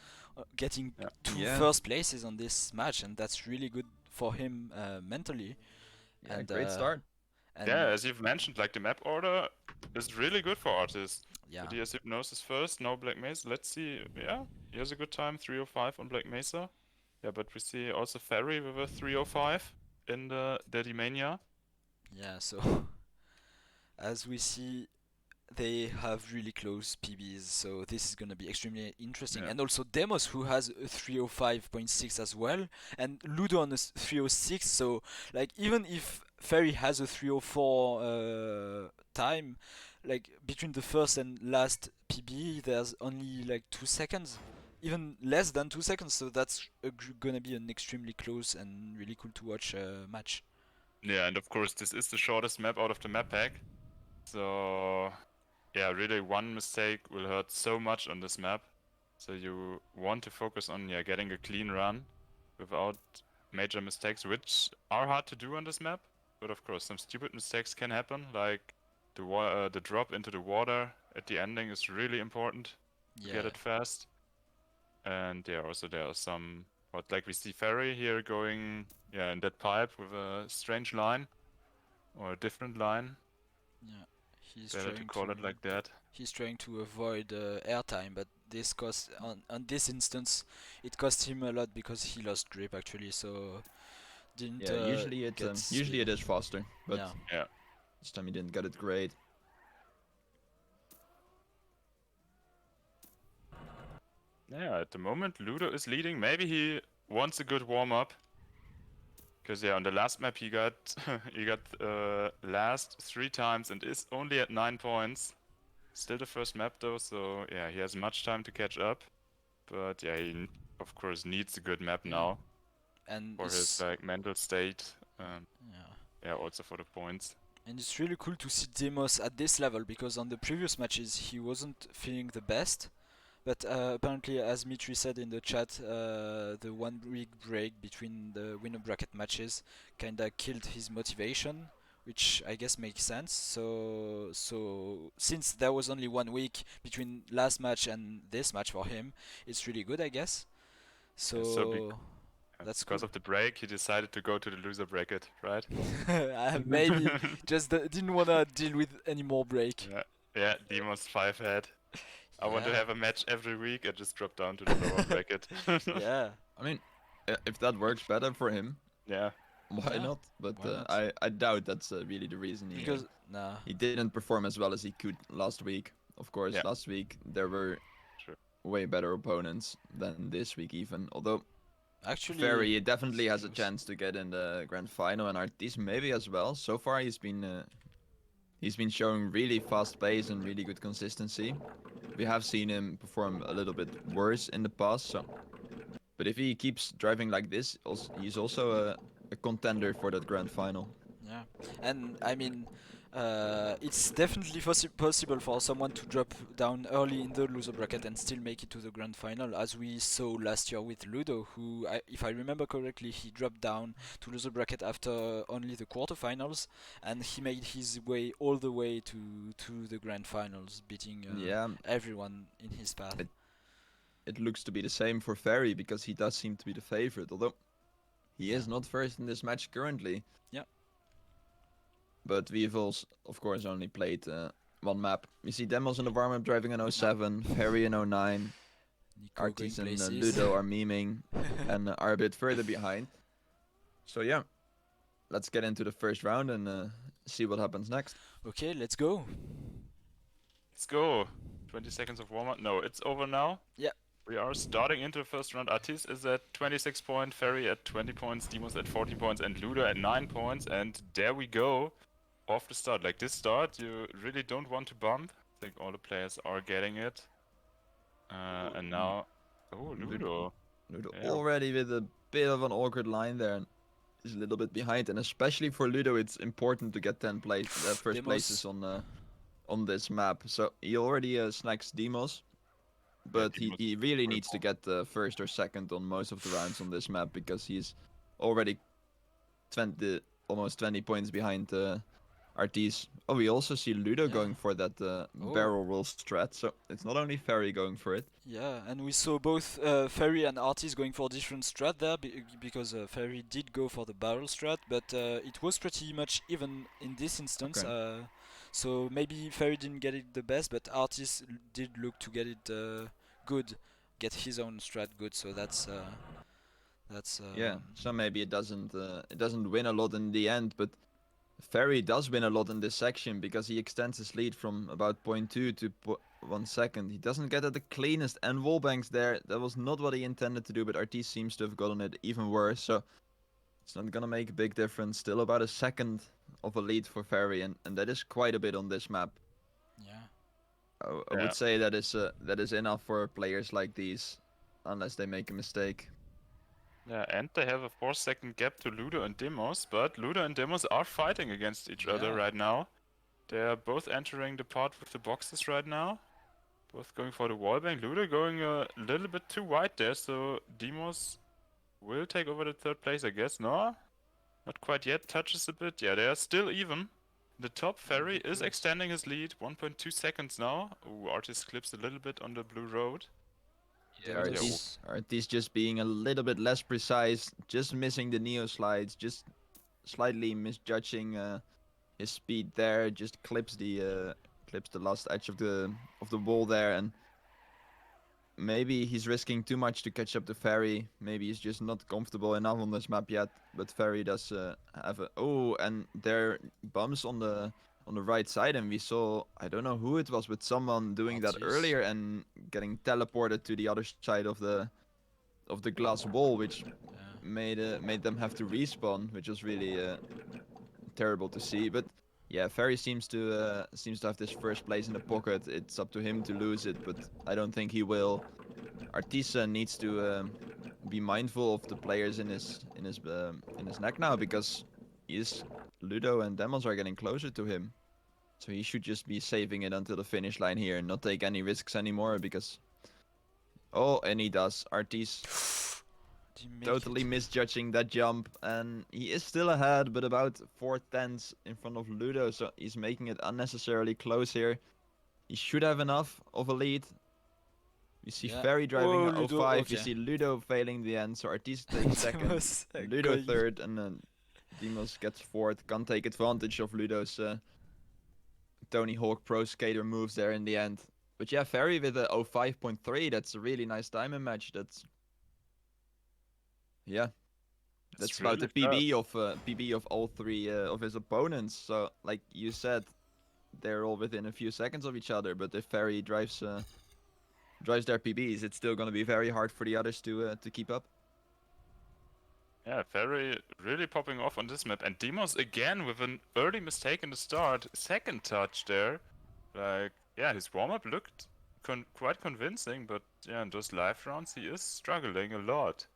getting Yeah. 2 Yeah. first places on this match, and that's really good for him mentally. Yeah, And great start. And Yeah, as you've mentioned, like the map order is really good for Artisse. yeah, But he has Hypnosis first, no Black Mesa. Let's see. Yeah, he has a good time, 305 on Black Mesa. Yeah, but we see also Ferry with a 305 in the Daddy Mania. yeah. So as we see, they have really close PBs, so this is gonna be extremely interesting. Yeah. And also Demos, who has a 305.6 as well, and Ludo on a 306. So like even if Ferry has a 304 time, like between the first and last PB, there's only like 2 seconds, even less than 2 seconds. So that's gonna be an extremely close and really cool to watch match. Yeah, and of course this is the shortest map out of the map pack. So yeah, really one mistake will hurt so much on this map. So you want to focus on getting a clean run without major mistakes, which are hard to do on this map. But of course, some stupid mistakes can happen, like the drop into the water at the ending is really important to Yeah, get it fast. And yeah, also there are some, like we see Ferry here going in that pipe with a strange line or a different line. yeah. He's Better to trying call it like that. he's trying to avoid airtime, but this cost on this instance it cost him a lot because he lost grip actually. So didn't Yeah, usually it get usually it is faster, but yeah. Yeah. this time he didn't get it great. Yeah, at the moment Ludo is leading. Maybe he wants a good warm up. Because on the last map he got he got last 3 times and is only at 9 points. Still the first map though, so yeah, he has much time to catch up. But yeah, he of course needs a good map now And for his like mental state. yeah. Yeah, also for the points. And it's really cool to see Demos at this level because on the previous matches he wasn't feeling the best. But apparently, as Mitri said in the chat, the 1 week break between the winner bracket matches kinda killed his motivation, which I guess makes sense. So since there was only 1 week between last match and this match for him, it's really good, I guess. Yeah, So that's because cool. of the break, he decided to go to the loser bracket, right? Maybe just didn't wanna deal with any more break. Yeah, Demos 5 head. I want to Yeah. have a match every week. I just drop down to the lower bracket. Yeah. I mean, If that works better for him, Yeah. why Yeah, not? But why not? I doubt that's really the reason. Because nah, He didn't perform as well as he could last week. Of course, Yeah. last week there were True. way better opponents than this week even. Although actually, Ferry definitely it's has a close. chance to get in the grand final, and Artisse maybe as well. So far he's been showing really fast pace and really good consistency. We have seen him perform a little bit worse in the past, so but if he keeps driving like this, he's also a contender for that grand final. Yeah, and I mean, it's definitely possible for someone to drop down early in the loser bracket and still make it to the grand final, as we saw last year with Ludo, who, if I remember correctly, he dropped down to loser bracket after only the quarterfinals, and he made his way all the way to the grand finals, beating Yeah, everyone in his path. it it looks to be the same for Ferry because he does seem to be the favorite, although he Yeah. is not first in this match currently. Yeah. But we've also, of course, only played one map. We see Demos in the warm-up driving an 07, Ferry in 09, Nico going Artisse and places. Ludo are memeing and are a bit further behind. So yeah, let's get into the first round and see what happens next. Okay, let's go. Let's go. 20 seconds of warm-up. No, it's over now. Yeah. We are starting into the first round. Artisse is at 26 points, Ferry at 20 points, Demos at 14 points, and Ludo at 9 points. And there we go. Off the start. Like this start, you really don't want to bump. I think all the players are getting it. And now... Oh, Ludo. Ludo Yeah. already with a bit of an awkward line there. And is a little bit behind, and especially for Ludo, it's important to get 10 first Demos. places on this map. So he already snacks Demos, but Demos he really will needs to bump. get first or second on most of the rounds on this map because he's already 20, almost 20 points behind Artisse. Oh, we also see Ludo Yeah. going for that barrel roll strat, so it's not only Ferry going for it. Yeah, and we saw both Ferry and Artisse going for different strat there because Ferry did go for the barrel strat, but it was pretty much even in this instance. Okay. So maybe Ferry didn't get it the best, but Artisse did look to get it good, get his own strat good. So that's Yeah, so maybe it doesn't win a lot in the end, but Ferry does win a lot in this section because he extends his lead from about 0.2 to 1 second. He doesn't get at the cleanest and wallbangs there. That was not what he intended to do, but Artisse seems to have gotten it even worse, so it's not gonna make a big difference. Still about a second of a lead for Ferry, and that is quite a bit on this map. yeah. I would say that is enough for players like these, unless they make a mistake. Yeah, and they have a 4-second gap to Ludo and Demos, but Ludo and Demos are fighting against each other Yeah. right now. They are both entering the part with the boxes right now. Both going for the wallbang. Ludo going a little bit too wide there, so Demos will take over the third place, I guess. No? Not quite yet. Touches a bit. Yeah, they are still even. The top Ferry is extending his lead. 1.2 seconds now. Ooh, Artisse clips a little bit on the blue road. Yeah, Artisse just being a little bit less precise, just missing the neo slides, just slightly misjudging his speed there. Just clips the last edge of the wall there, and maybe he's risking too much to catch up to Ferry. Maybe he's just not comfortable enough on this map yet. But Ferry does have a and there bumps on the right side, and we saw, I don't know who it was, but someone doing that Artisse. earlier and getting teleported to the other side of the glass wall, which made them have to respawn, which was really terrible to see. But yeah, Ferry seems to have this first place in the pocket. It's up to him to lose it, but I don't think he will. Artisse needs to be mindful of the players in his neck now, because Ludo and Demos are getting closer to him. So he should just be saving it until the finish line here and not take any risks anymore, because... Oh, and he does. Artisse totally misjudging that jump, and he is still ahead, but about 4/10 in front of Ludo, so he's making it unnecessarily close here. He should have enough of a lead. You see Ferry driving at 05, you see Ludo failing the end, so Artisse takes second, Ludo third, and then Demos gets fourth. Can't take advantage of Ludo's Tony Hawk Pro Skater moves there in the end. But yeah, Ferry with a 05.3, that's a really nice time in match. Yeah, that's It's about the really PB of all three of his opponents. So, like you said, they're all within a few seconds of each other. But if Ferry drives their PBs, it's still gonna be very hard for the others to keep up. Yeah, Ferry really popping off on this map. And Demos again with an early mistake in the start. Second touch there. Like, yeah, his warm-up looked quite convincing, but yeah, in those live rounds he is struggling a lot,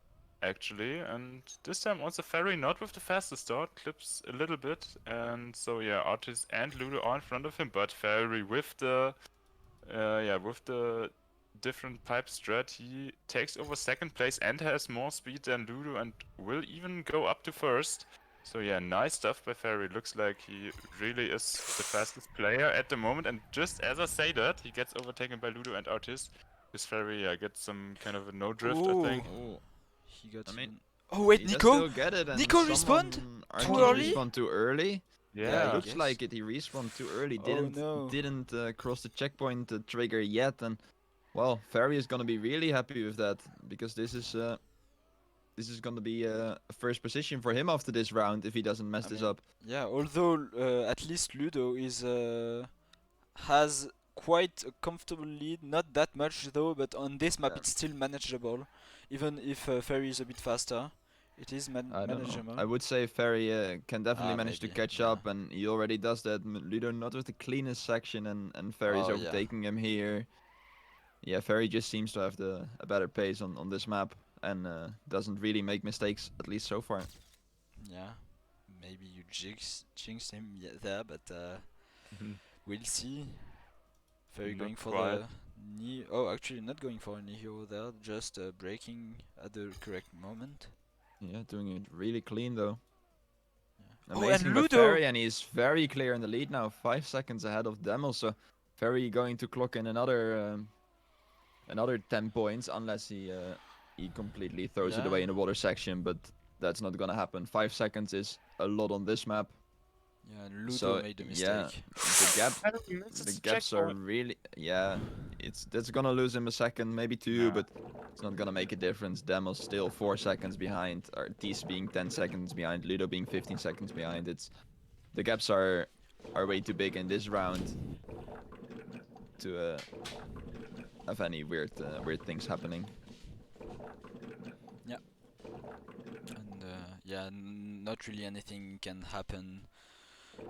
actually. And this time also Ferry not with the fastest start, clips a little bit. And so yeah, Artisse and Ludo are in front of him, but Ferry with the different pipe strat, he takes over second place and has more speed than Ludo and will even go up to first. So yeah, nice stuff by Ferry. Looks like he really is the fastest player at the moment. And just as I say that, he gets overtaken by Ludo and Artisse. This Ferry gets some kind of a no drift, I think. Oh, He got I mean, even... Oh wait, he does Nico? still get it, and Nico respawned? someone Too Artisse early? respawned too early. Yeah, it Yeah. looks Yes. like it. He respawned too early. Oh, no. Didn't cross the checkpoint trigger yet, and well, Ferry is gonna be really happy with that because this is gonna be a first position for him after this round if he doesn't mess I this mean, up. Yeah, although at least Ludo is has quite a comfortable lead, not that much though, but on this map Yeah. it's still manageable, even if Ferry is a bit faster. It is I don't know. manageable. I would say Ferry can definitely manage to Maybe, catch yeah. up, and he already does that. Ludo not with the cleanest section, and Ferry's Oh, yeah. overtaking him here. Yeah, Ferry just seems to have a better pace on this map, and doesn't really make mistakes, at least so far. Yeah, maybe you jinxed him there, but we'll see. Ferry Not going for quite. the knee. Oh, actually not going for a knee hero there, just braking at the correct moment. Yeah, doing it really clean though. Yeah. Oh, Amazing and by Ludo! Ferry, and he's very clear in the lead now, 5 seconds ahead of Demo. So Ferry going to clock in another 10 points unless he completely throws it Yeah. away in the water section, but that's not gonna happen. 5 seconds is a lot on this map. Yeah, and Ludo So made a yeah, mistake. the gaps are really, yeah. That's gonna lose him a second, maybe two, Yeah. but it's not gonna make a difference. Demo's still 4 seconds behind. Artisse being 10 seconds behind. Ludo being 15 seconds behind. The gaps are way too big in this round to have any weird things happening. And yeah, not really anything can happen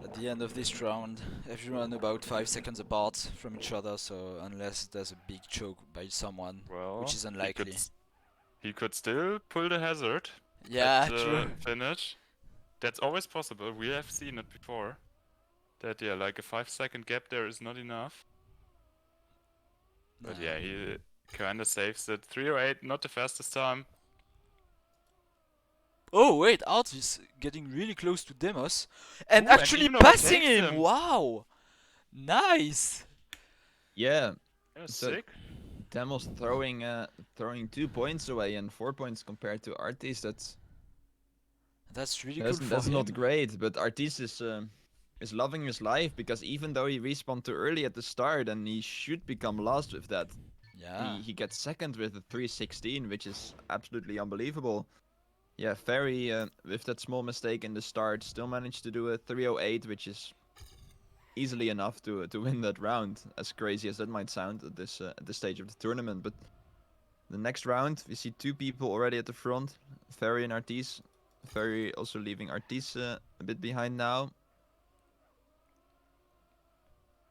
at the end of this round. Everyone about 5 seconds apart from each other, so unless there's a big choke by someone, Well, which is unlikely. He could still pull the hazard Yeah, at the true. finish. That's always possible. We have seen it before. That yeah, like a 5-second gap there is not enough. But yeah, he kinda saves it. 308, not the fastest time. Oh wait, Art is getting really close to Demos and Ooh, and actually even passing overtakes him. him. Wow, nice. Yeah, Yeah, So- sick. Demo's throwing 2 points away and 4 points compared to Artisse. That's really cool for That's him. not great, but Artisse is loving his life because even though he respawned too early at the start and he should become last with that, Yeah. he gets second with a 316, which is absolutely unbelievable. Yeah, Ferry with that small mistake in the start still managed to do a 308, which is easily enough to win that round. As crazy as that might sound at this stage of the tournament, but the next round we see 2 people already at the front, Ferry and Artisse. Ferry also leaving Artisse a bit behind now.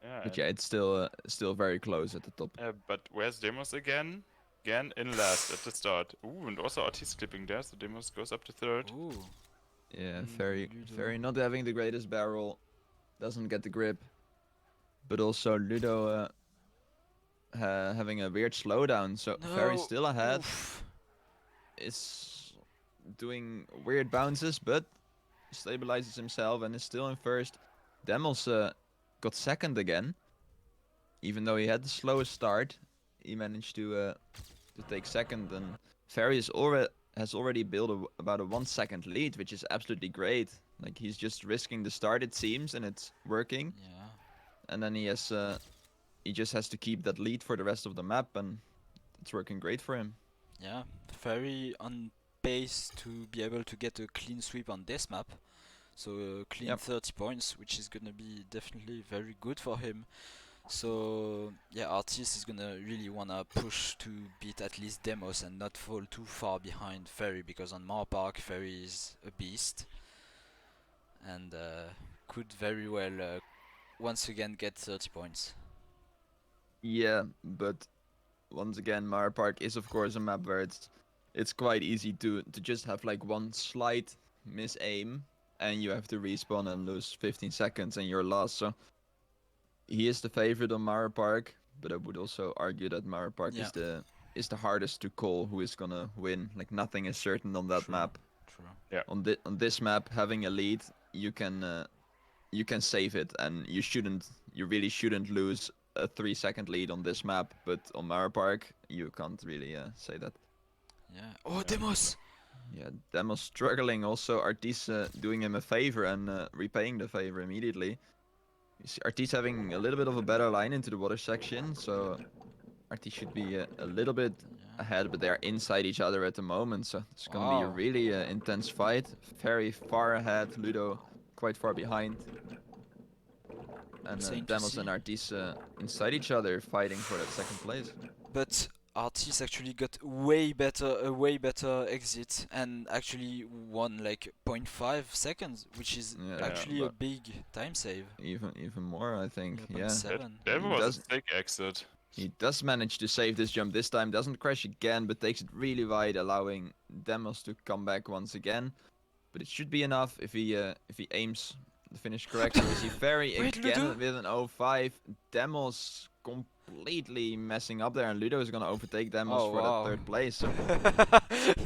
Yeah, But yeah, it's still very close at the top. but where's Demos again? Again in last at the start. Ooh, and also Artisse clipping there, so Demos goes up to third. Ooh. Yeah, Ludo. Ferry not having the greatest barrel, doesn't get the grip. But also Ludo having a weird slowdown, so Ferry still ahead. Oof. Is doing weird bounces, but stabilizes himself and is still in first. Demos got second again, even though he had the slowest start. He managed to take second, and Ferry has already built about a 1 second lead, which is absolutely great. Like he's just risking the start, it seems, and it's working. Yeah. And then he just has to keep that lead for the rest of the map, and it's working great for him. Yeah. Ferry on pace to be able to get a clean sweep on this map. So clean Yep. 30 points, which is gonna be definitely very good for him. So yeah, Artisse is gonna really wanna push to beat at least Demos and not fall too far behind Ferry, because on Mar Park Ferry is a beast and could very well once again get 30 points. Yeah, but once again, Mara Park is of course a map where it's quite easy to just have like one slight miss aim and you have to respawn and lose 15 seconds and you're lost. So he is the favorite on Mara Park, but I would also argue that Mara Park Yeah. is the hardest to call who is gonna win. Like nothing is certain on that True. map. True. On this map, having a lead, you can save it, and you really shouldn't lose a 3-second lead on this map. But on Mara Park, you can't really say that. Yeah. Oh, Demos! Yeah, Demo's struggling. Also, Artisse doing him a favor and repaying the favor immediately. You see Artisse having a little bit of a better line into the water section, so Artisse should be a little bit ahead, but they are inside each other at the moment, so it's gonna be a Wow. really intense fight. Very far ahead, Ludo quite far behind. Insane And to Demos see. and Artisse inside each other, fighting for that second place. But Artisse actually got a way better exit and actually won like 0.5 seconds, which is Yeah, actually a but big time save. even more, I think. Yeah, 0.7. That He was does- a sick exit. he does manage to save this jump this time. Doesn't crash again, but takes it really wide, allowing Demos to come back once again. But it should be enough if he aims the finish correctly. We see Ferry Wait, again Ludo? with an 0-5. Demos completely messing up there, and Ludo is gonna overtake Demos Oh, for wow. that third place. So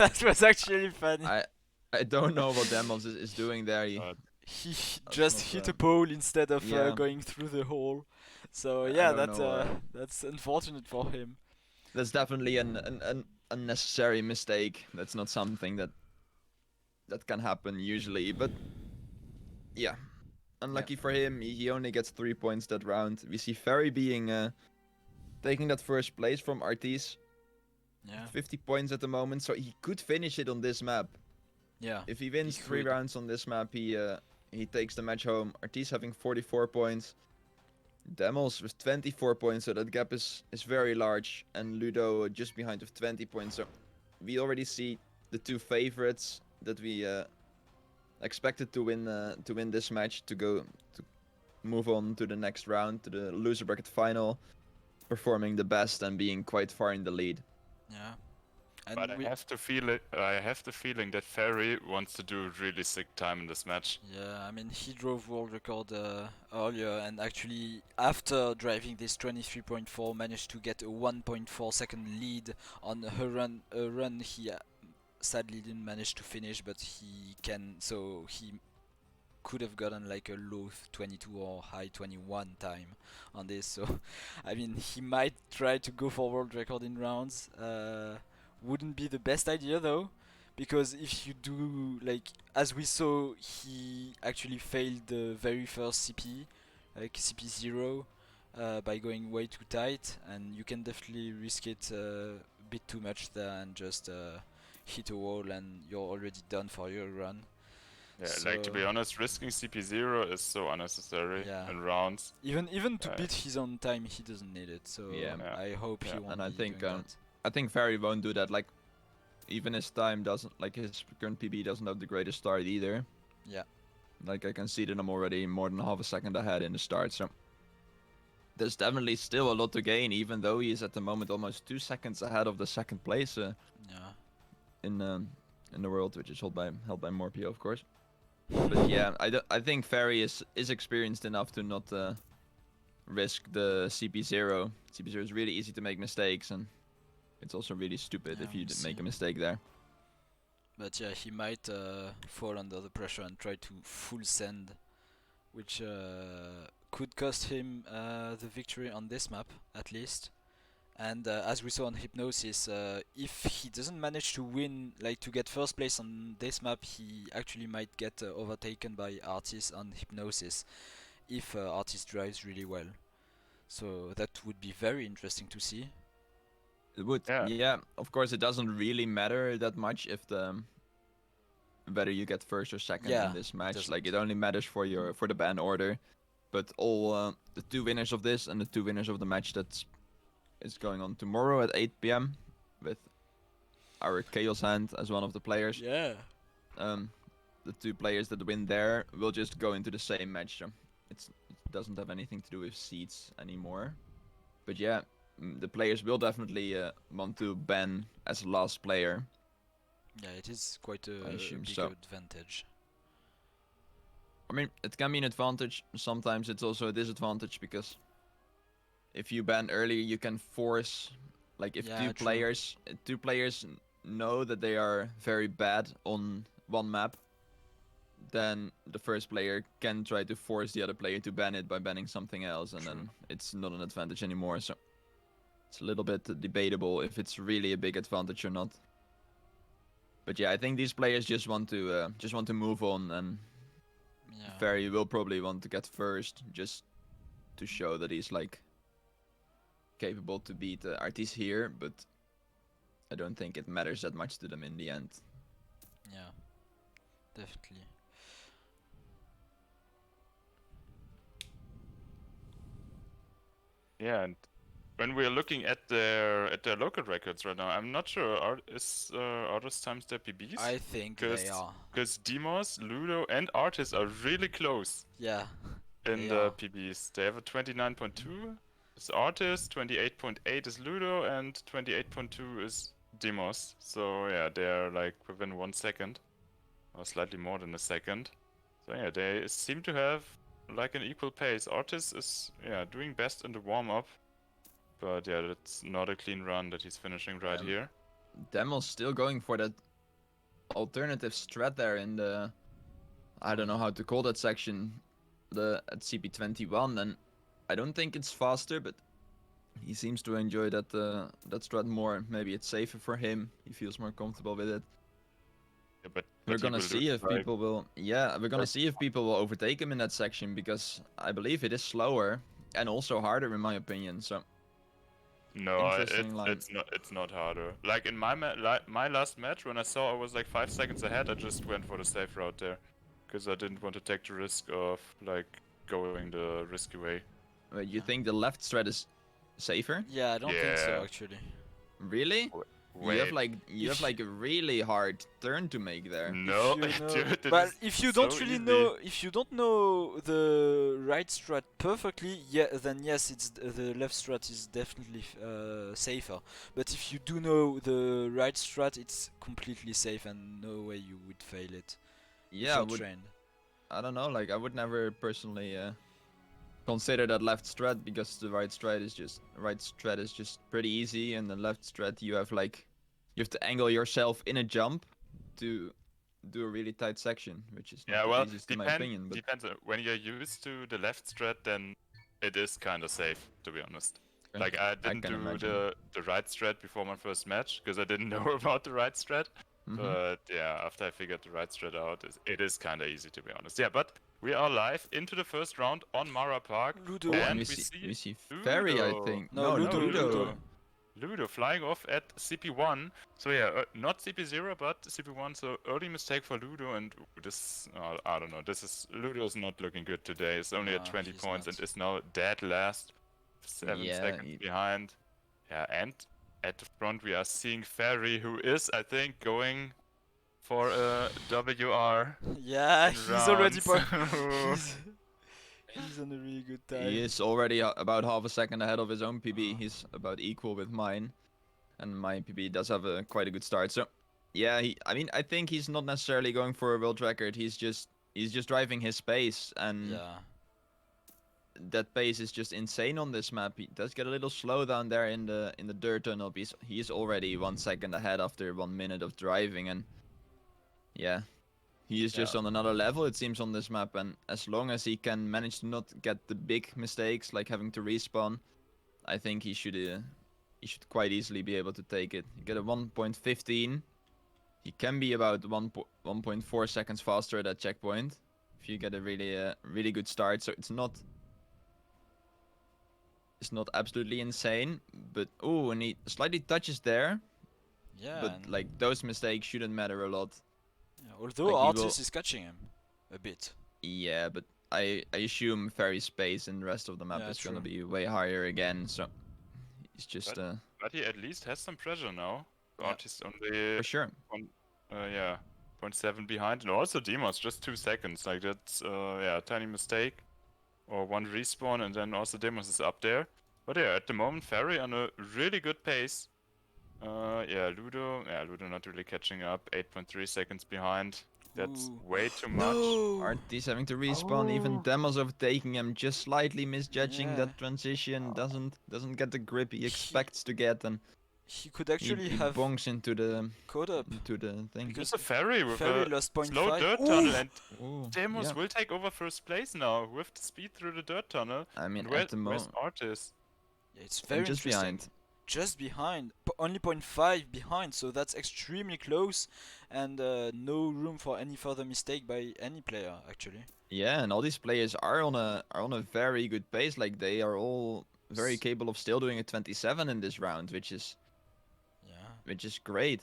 That was actually funny. I don't know what Demos is doing there. He That's just not, hit a pole instead of yeah. going through the hole. So I yeah, don't know, that's unfortunate for him. That's definitely an unnecessary mistake. That's not something that can happen usually. But yeah, unlucky for him. He only gets 3 points that round. We see Ferry being taking that first place from Artisse. Yeah. 50 points at the moment, so he could finish it on this map. Yeah. If he wins He 3 could. rounds on this map, he takes the match home. Artisse having 44 points. Demos with 24 points, so that gap is very large, and Ludo just behind with 20 points. So we already see the two favorites that we expected to win this match to move on to the next round, to the loser bracket final, performing the best and being quite far in the lead. Yeah. And But I have the feeling that Ferry wants to do really sick time in this match. yeah, I mean he drove world record earlier, and actually after driving this 23.4 managed to get a 1.4 second lead on a run he sadly didn't manage to finish, but he could have gotten like a low 22 or high 21 time on this. So I mean he might try to go for world record in rounds. Wouldn't be the best idea though, because if you do, like as we saw, he actually failed the very first CP, like CP0, by going way too tight, and you can definitely risk it a bit too much there and just hit a wall and you're already done for your run. Yeah, like to be honest, risking CP0 is so unnecessary Yeah. in rounds. Even to beat his own time, he doesn't need it. So Yeah. I hope he Yeah. won't And I be think, doing that. I think Ferry won't do that. Like, even his time doesn't, like his current PB doesn't have the greatest start either. Yeah. Like I can see that I'm already more than half a second ahead in the start, so there's definitely still a lot to gain, even though he is at the moment almost 2 seconds ahead of the second place Yeah. in the world, which is held by Morpio, of course. But yeah, I think Ferry is experienced enough to not risk the CP0. CP0 is really easy to make mistakes, and it's also really stupid Yeah, if you we'll make see. a mistake there. But yeah, he might fall under the pressure and try to full send, which could cost him the victory on this map, at least. And as we saw on Hypnosis, if he doesn't manage to win, like to get first place on this map, he actually might get overtaken by Artisse on Hypnosis, if Artisse drives really well. So that would be very interesting to see. It would. Yeah. Yeah. Of course, it doesn't really matter that much if the whether you get first or second Yeah, in this match. doesn't. Like it only matters for the ban order. But all the 2 winners of this and the 2 winners of the match that's is going on tomorrow at 8 p.m. with our Chaos Hand as one of the players. Yeah. The 2 players that win there will just go into the same match. So it doesn't have anything to do with seeds anymore. But yeah, the players will definitely want to ban as last player. Yeah, it is quite a I assume big so. advantage. I mean, it can be an advantage. Sometimes it's also a disadvantage because if you ban early, you can force, like, if Yeah, two players know that they are very bad on one map, then the first player can try to force the other player to ban it by banning something else, and then it's not an advantage anymore. So it's a little bit debatable if it's really a big advantage or not. But yeah, I think these players just want to move on, and Yeah. Ferry will probably want to get first just to show that he's like capable to beat Artisse here, but I don't think it matters that much to them in the end. Yeah. Definitely. Yeah, and when we're looking at their local records right now, I'm not sure is Artisse times their PBs? I think they are. Because Demos, Ludo, and Artisse are really close Yeah. in They the are. PBs. They have a 29.2 is Artisse, 28.8 is Ludo, and 28.2 is Demos. So yeah, they're like within 1 second, or slightly more than a second. So yeah, they seem to have like an equal pace. Artisse is doing best in the warm-up. But yeah, that's not a clean run that he's finishing right here. Demo's still going for that alternative strat there in the, I don't know how to call that section, at CP21, and I don't think it's faster, but he seems to enjoy that strat more. Maybe it's safer for him. He feels more comfortable with it. Yeah, but We're he gonna will see if people will. Yeah, we're gonna see if people will overtake him in that section, because I believe it is slower and also harder in my opinion. So no, interesting line. it's not harder. Like in my my last match, when I saw I was like 5 seconds ahead, I just went for the safe route there, because I didn't want to take the risk of like going the risky way. Wait, you think the left strat is safer? Yeah, I don't think so Yeah. actually. Really? Wait. You have like a really hard turn to make there. No, If you know, dude, it but is if you so don't really easy. know, if you don't know the right strat perfectly, yeah, then yes, it's the left strat is definitely safer. But if you do know the right strat, it's completely safe and no way you would fail it. Yeah, if you're trained. I don't know. Like I would never personally consider that left strat, because the right strat is just pretty easy, and the left strat you have to angle yourself in a jump to do a really tight section, which is not the easiest in my opinion. But depends. When you're used to the left strat, then it is kind of safe, to be honest. Like I didn't can do imagine. the right strat before my first match because I didn't know about the right strat. But yeah, after I figured the right strat out, it is kind of easy, to be honest. Yeah, but we are live into the first round on Mara Park. Ludo. and And we see Ferry, I Ludo. think. No, Ludo. Ludo flying off at CP1. So yeah, not CP0, but CP1. So early mistake for Ludo, and this, I don't know. Ludo is not looking good today. It's only at 20 he's points not. and is now dead last, 7 seconds behind. Yeah, and at the front we are seeing Ferry, who is, I think, going for a WR. Yeah, in he's already rounds. he's on a really good time. He is already about half a second ahead of his own PB. He's about equal with mine, and my PB does have quite a good start. So, yeah, I think he's not necessarily going for a world record. He's just driving his pace, and Yeah. that pace is just insane on this map. He does get a little slow down there in the dirt tunnel. He's already 1 second ahead after 1 minute of driving, and yeah. He is just on another level, it seems, on this map, and as long as he can manage to not get the big mistakes, like having to respawn, I think he should quite easily be able to take it. You get a 1.15. He can be about 1.4 seconds faster at that checkpoint if you get a really good start. So it's not is not absolutely insane, but oh, and he slightly touches there. Yeah, But and like those mistakes shouldn't matter a lot. yeah, although Like, he Artisse will- is catching him a bit. Yeah, but I assume Ferry's pace in the rest of the map Yeah, is gonna true. be way higher again. So he's just But he at least has some pressure now. Yeah. Artiste only for sure. yeah, 0.7 behind, and also Demos just 2 seconds. Like that's yeah, a tiny mistake, or one respawn, and then also Demos is up there. But yeah, at the moment Ferry on a really good pace. Yeah, Ludo not really catching up. 8.3 seconds behind. That's Ooh. way too much. No! Artisse having to respawn, even Oh. Demos overtaking him, just slightly misjudging Yeah. that transition. Doesn't get the grip he expects to get, and He could actually he have bonks into the caught up. thing. Because There's a Ferry with Ferry a lost point slow 5. dirt Ooh! tunnel, and Ooh, Demos yeah. will take over first place now with the speed through the dirt tunnel. I mean, And at the where's moment, Artiste? Yeah, it's and very just interesting. behind. Just behind. Only 0.5 behind, so that's extremely close, and no room for any further mistake by any player, actually. Yeah, and all these players are on a very good pace. Like they are all very capable of still doing a 27 in this round, which is great.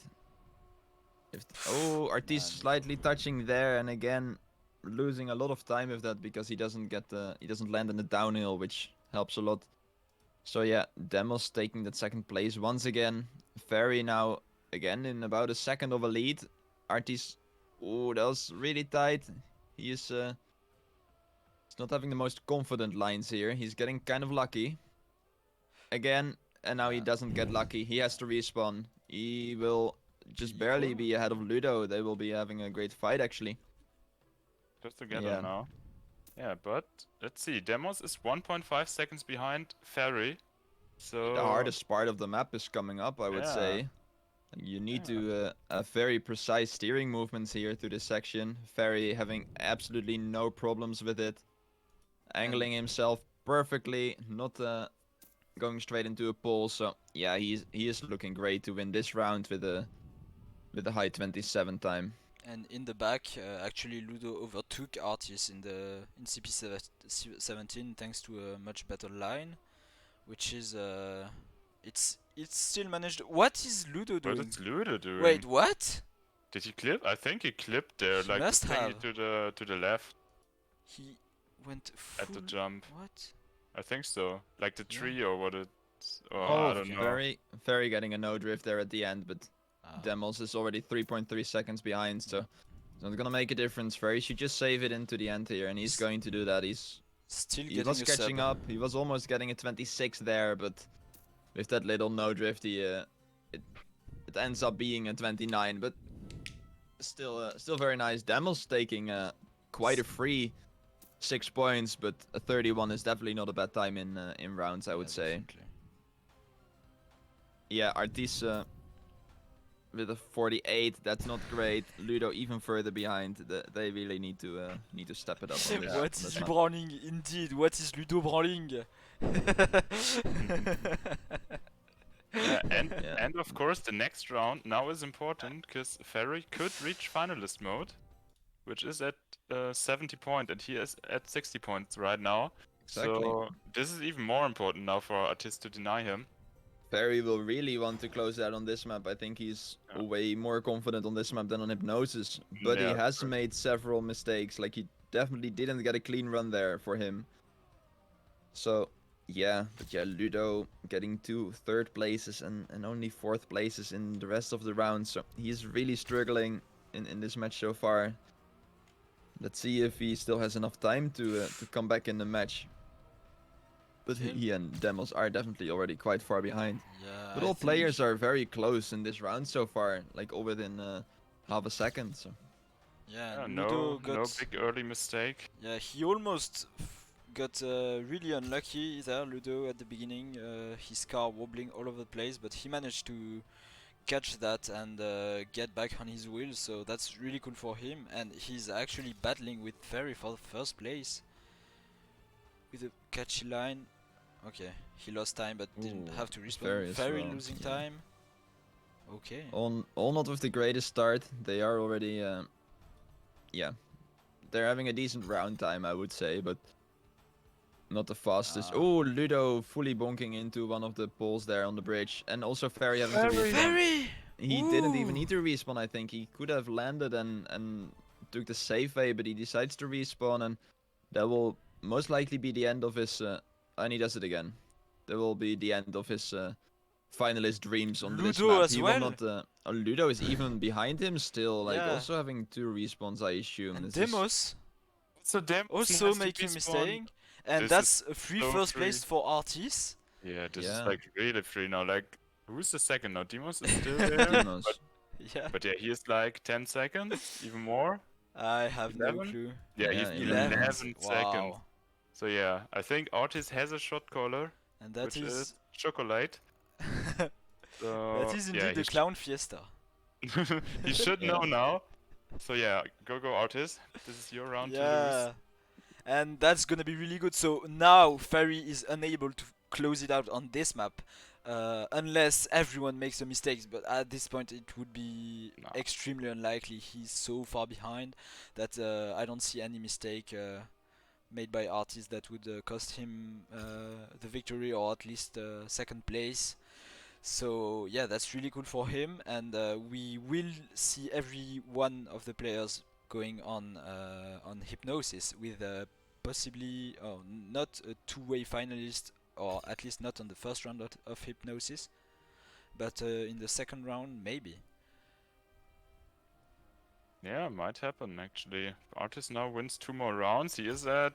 Artiste Man. slightly touching there, and again losing a lot of time with that because he doesn't land in the downhill, which helps a lot. So yeah, Demos taking that second place once again. Ferry now again in about a second of a lead. Artiste, oh, that was really tight. He is he's not having the most confident lines here. He's getting kind of lucky. Again, and now he doesn't get lucky. He has to respawn. He will just Be barely equal? be ahead of Ludo. They will be having a great fight actually. Just together Yeah. now. Yeah, but let's see. Demos is 1.5 seconds behind Ferry. So The hardest part of the map is coming up, I would Yeah. say. You need to have very precise steering movements here through this section. Ferry having absolutely no problems with it. Angling himself perfectly, not going straight into a pole. So yeah, he is looking great to win this round with a high 27 time. And in the back, actually Ludo overtook Artisse in CP17 thanks to a much better line, which is it's still managed. What is Ludo what doing? is Ludo doing? Wait, what? Did he clip? I think he clipped there, He like must the thingy have. to the left He went at the full. jump. What? I think so. Like the Yeah. tree or what it's. Oh, Oh, I don't know. Ferry getting a no drift there at the end, but Ah. Demos is already 3.3 seconds behind, so it's not gonna make a difference. Ferry should just save it into the end here, and he's going to do that. He Still was getting a catching sub. up. He was almost getting a 26 there, but with that little no drift, it ends up being a 29. But still very nice. Demos taking quite a free 6 points, but a 31 is definitely not a bad time in rounds, I would say. Definitely. Yeah, Artisse with a 48, that's not great. Ludo even further behind. They really need to step it up on this. What this is map. brawling? Indeed, what is Ludo brawling? Yeah, Yeah. and of course the next round now is important because Ferry could reach finalist mode, which is at 70 points, and he is at 60 points right now. Exactly. So this is even more important now for Artiste to deny him. Ferry will really want to close out on this map. I think he's way more confident on this map than on Hypnosis. But he Yeah, has true. made several mistakes. Like, he definitely didn't get a clean run there for him. So, yeah. But yeah, Ludo getting 2 third places and only 4th places in the rest of the round. So he's really struggling in this match so far. Let's see if he still has enough time to come back in the match. But he and Demos are definitely already quite far behind. Yeah, But all players are very close in this round so far, like all within half a second. So Yeah, no Ludo got. big early mistake. Yeah, he almost got really unlucky there, Ludo, at the beginning. His car wobbling all over the place, but he managed to catch that and get back on his wheels, so that's really cool for him. And he's actually battling with Ferry for the first place with a catchy line. Okay, he lost time but didn't Ooh, have to Ferry respawn. as Ferry well, losing yeah. time. Okay. all not with the greatest start. They are already, yeah, they're having a decent round time, I would say. But Not the fastest. Ah. Oh, Ludo fully bonking into one of the poles there on the bridge. And also Ferry having to respawn. Ferry! He didn't even Ooh. need to respawn, I think. He could have landed and took the safe way, but he decides to respawn, and that will most likely be the end of his... and he does it again. That will be the end of his finalist dreams on this Ludo map. as He well? will not... Ludo is even behind him still, like Yeah. also having 2 respawns, I assume. And This is- Demos So Demos also has to making respawn. mistake. And This that's is a free so first free. place for Artisse. Yeah, this is Yeah. like really free now. Like, who's the second now? Demos is still there. Demos. Yeah. But yeah, he is like 10 seconds, even more. I have 11? no clue. Yeah, Yeah, he's 11. 11 seconds. Wow. So yeah, I think Artisse has a shot caller, And that which is is chocolate. So that is yeah, indeed the clown fiesta. he should know Yeah. now. So yeah, go Artisse. This is your round to Yeah. lose. And that's gonna be really good. So now Ferry is unable to close it out on this map. Unless everyone makes the mistakes, but at this point it would be No. extremely unlikely. He's so far behind that I don't see any mistake made by Artiste that would cost him the victory or at least second place. So yeah, that's really cool for him, and we will see every one of the players going on Hypnosis with possibly not a two-way finalist, or at least not on the first round of Hypnosis, but in the second round maybe. Yeah, might happen actually. Artisse now wins 2 more rounds. He's at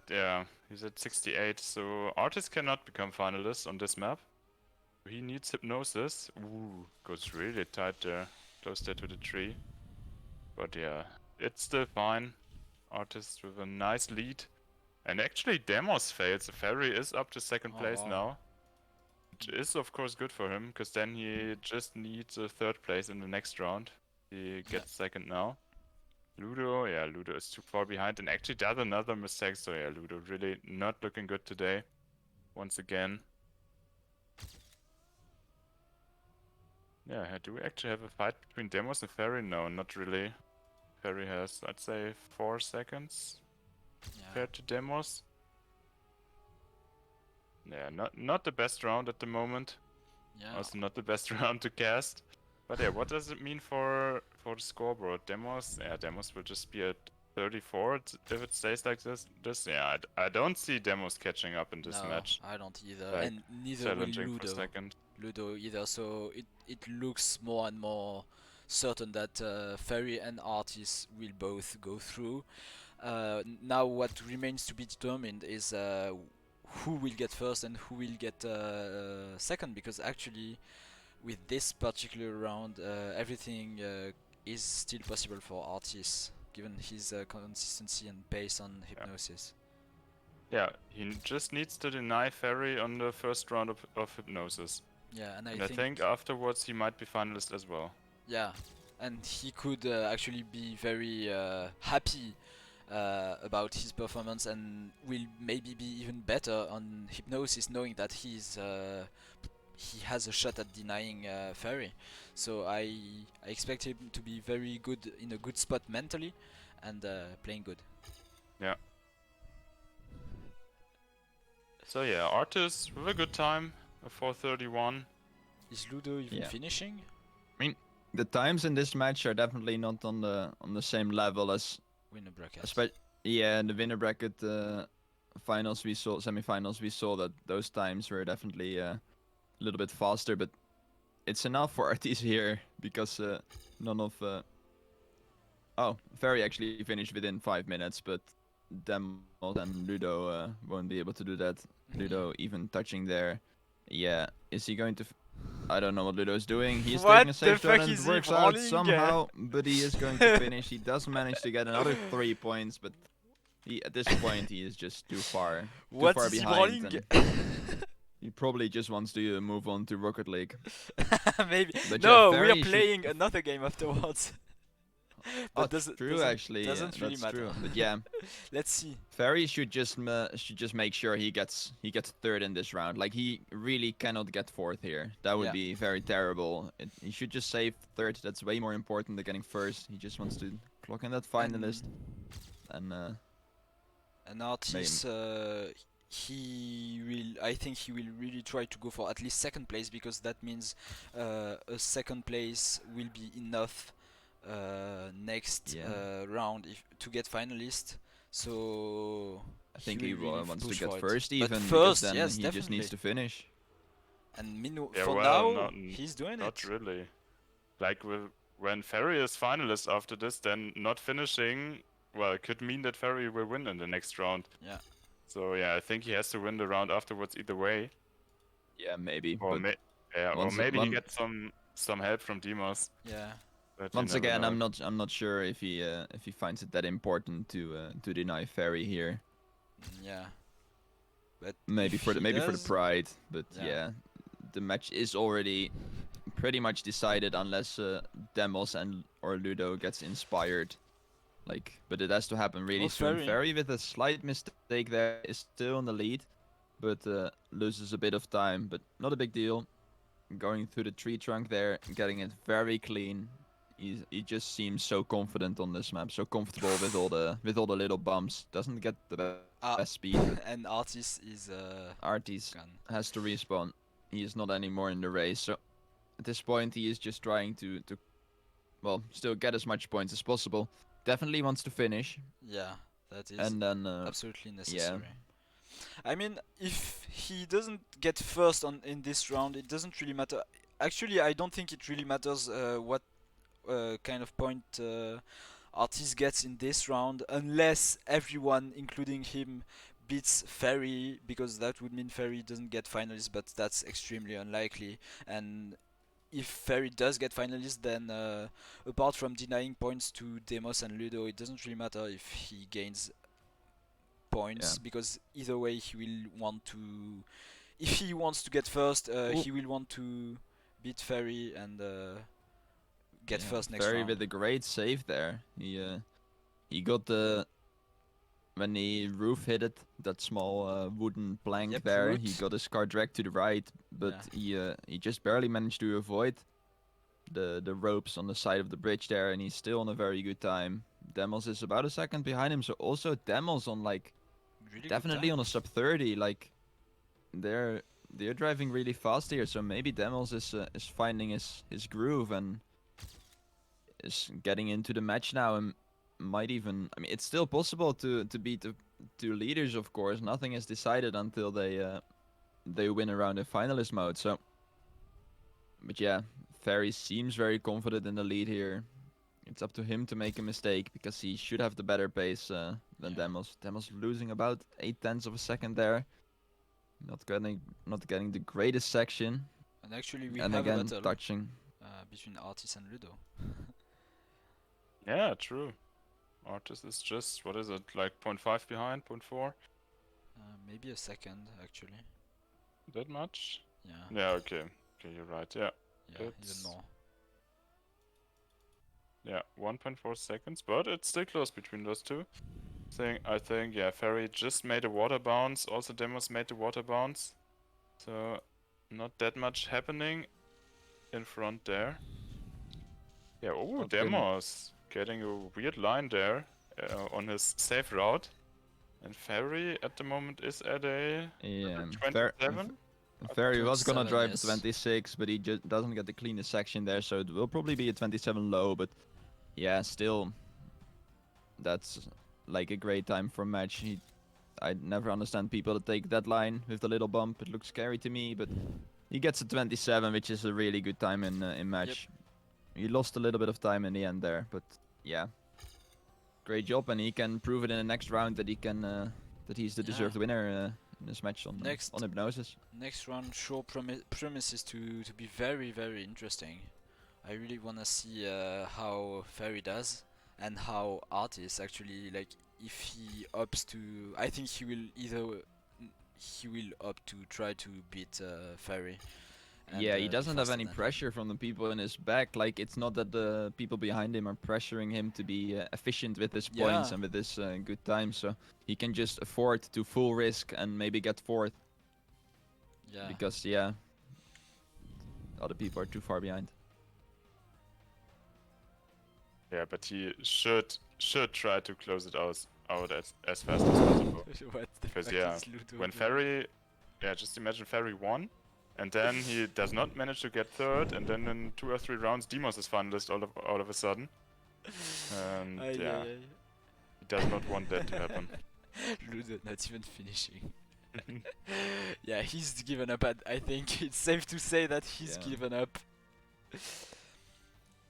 68. So Artisse cannot become finalist on this map. He needs Hypnosis. Ooh, goes really tight there, close there to the tree. But yeah, it's still fine. Artiste with a nice lead. And actually Demos fails. The Ferry is up to second Oh, place wow. now. Which is of course good for him, because then he just needs a third place in the next round. He gets second now. Ludo, yeah, Ludo is too far behind and actually does another mistake. So yeah, Ludo really not looking good today. Once again. Yeah, do we actually have a fight between Demos and Ferry? No, not really. Ferry has, I'd say, 4 seconds Yeah. compared to Demos. Yeah, not the best round at the moment. Yeah. Also not the best round to cast. But yeah, what does it mean for the scoreboard? Demos, yeah, Demos will just be at 34 if it stays like this. Yeah, I don't see Demos catching up in this No, match. I don't either, Like, and neither will Challenging for Ludo. second. Ludo either. So it looks more and more certain that Ferry and Artisse will both go through. Now what remains to be determined is who will get first and who will get second, because actually with this particular round everything is still possible for Artisse given his consistency and pace on Hypnosis. Yeah, he just needs to deny Ferry on the first round of Hypnosis. Yeah, and And I think afterwards he might be finalist as well. yeah, and he could actually be very happy about his performance and will maybe be even better on Hypnosis, knowing that he has a shot at denying Ferry. So I expect him to be very good, in a good spot mentally, and playing good. Yeah. So yeah, Artisse with a good time, a 4:31. Is Ludo even Yeah. finishing? The times in this match are definitely not on the same level as Winner bracket. yeah, in the winner bracket finals we saw, semifinals we saw that those times were definitely a little bit faster, but it's enough for Artisse here because none of oh, Ferry actually finished within 5 minutes, but Demos and Ludo won't be able to do that. Ludo even touching there. Yeah, is he going to? I don't know what Ludo is doing. He's What taking a the safe fuck shot and is it he works out rolling? somehow, but he is going to finish. He does manage to get another 3 points, but at this point he is just too far What far is he behind. rolling? and he probably just wants to move on to Rocket League. Maybe. But No, yeah, we are Ferry should- playing another game afterwards. Oh, doesn't- true doesn't- actually. doesn't really that's matter. true. But yeah, Let's see. Ferry should just make sure he gets third in this round. Like he really cannot get fourth here. That would Yeah. be very terrible. He should just save third. That's way more important than getting first. He just wants to clock in that finalist. And And Artisse, I think he will really try to go for at least second place, because that means a second place will be enough next Yeah. round if to get finalist. So I think will he really wants to push get for it. first But even, because first, then yes, he just needs definitely. to finish. And Yeah, for well, now, not he's doing not it. really. Like when Ferry is finalist after this, then not finishing, well, it could mean that Ferry will win in the next round. Yeah. So yeah, I think he has to win the round afterwards either way. Yeah, maybe. Or But or once maybe he gets some help from Demos. Yeah. But you once never again, know. I'm not sure if he finds it that important to deny Ferry here. Yeah. But Maybe if for the he for the does, pride, but yeah. yeah, the match is already pretty much decided unless Demos or Ludo gets inspired. Like, but it has to happen really Oh, soon. Ferry. Ferry with a slight mistake there is still in the lead, but loses a bit of time. But not a big deal. Going through the tree trunk there, getting it very clean. He just seems so confident on this map, so comfortable with all the little bumps. Doesn't get the best speed, but And Artisse is Artisse gone. has to respawn. He is not anymore in the race, so at this point he is just trying to well, still get as much points as possible. Definitely wants to finish, Yeah, that is and then absolutely yeah, necessary. I mean, if he doesn't get first in this round, it doesn't really matter. Actually, I don't think it really matters what kind of point Artiste gets in this round, unless everyone, including him, beats Ferry, because that would mean Ferry doesn't get finalist, but that's extremely unlikely. And if Ferry does get finalist, then apart from denying points to Demos and Ludo, it doesn't really matter if he gains points, yeah. because either way he will want to. If he wants to get first, he will want to beat Ferry and get Yeah, first next Ferry round. with a great save there. He got the when the roof hit it, that small wooden plank Yep, there. root. He got his car dragged to the right, but he just barely managed to avoid the ropes on the side of the bridge there, and he's still on a very good time. Demos is about a second behind him, so also Demos on like Really definitely on a sub 30. Like they're driving really fast here, so maybe Demos is finding his groove and is getting into the match now, and might even. I mean, it's still possible to beat the two leaders, of course. Nothing is decided until they win around in finalist mode. So, but yeah, Ferry seems very confident in the lead here. It's up to him to make a mistake because he should have the better pace than Demos. Demos losing about 8/10 of a second there. Not getting the greatest section. And actually, we And have again, a battle touching. between Artisse and Ludo. Yeah, true. Artist is just, what is it, like 0.5 behind, 0.4? Maybe a second, actually. That much? Yeah. Yeah, okay. Okay, you're right, yeah. Yeah, even It's- more. Yeah, 1.4 seconds, but it's still close between those two. I think, yeah, Ferry just made a water bounce, also Demos made the water bounce. So, not that much happening in front there. Yeah, oh, Not gonna- Demos getting a weird line there on his safe route. And Ferry at the moment is at a Yeah, 27? Ferry was gonna 27, drive yes. a 26, but he just doesn't get the cleanest section there, so it will probably be a 27 low. But yeah, still, that's like a great time for a match. I never understand people that take that line with the little bump. It looks scary to me, but he gets a 27, which is a really good time in match. He lost a little bit of time in the end there, but yeah, great job, and he can prove it in the next round that he can that he's the deserved winner in this match on Hypnosis. Next round sure promises to be very, very interesting. I really wanna see how Ferry does and how Artisse actually, like, if he opts to. I think he will opt to try to beat Ferry. And, Yeah, he be doesn't have faster any than him. pressure from the people in his back. Like, it's not that the people behind him are pressuring him to be efficient with his points Yeah. and with his good time, so he can just afford to full risk and maybe get fourth. Yeah. Because, yeah, other people are too far behind. Yeah, but he should try to close it out out as fast as possible. What the Because fuck yeah, is Ludo when doing? Ferry, yeah, just imagine Ferry won, and then he does not manage to get third, and then in 2 or 3 rounds, Demos is finalist all of a sudden. And Ay, yeah, ay, ay. he does not want that to happen. Ludo not even finishing. Yeah, he's given up. I think it's safe to say that he's Yeah. given up.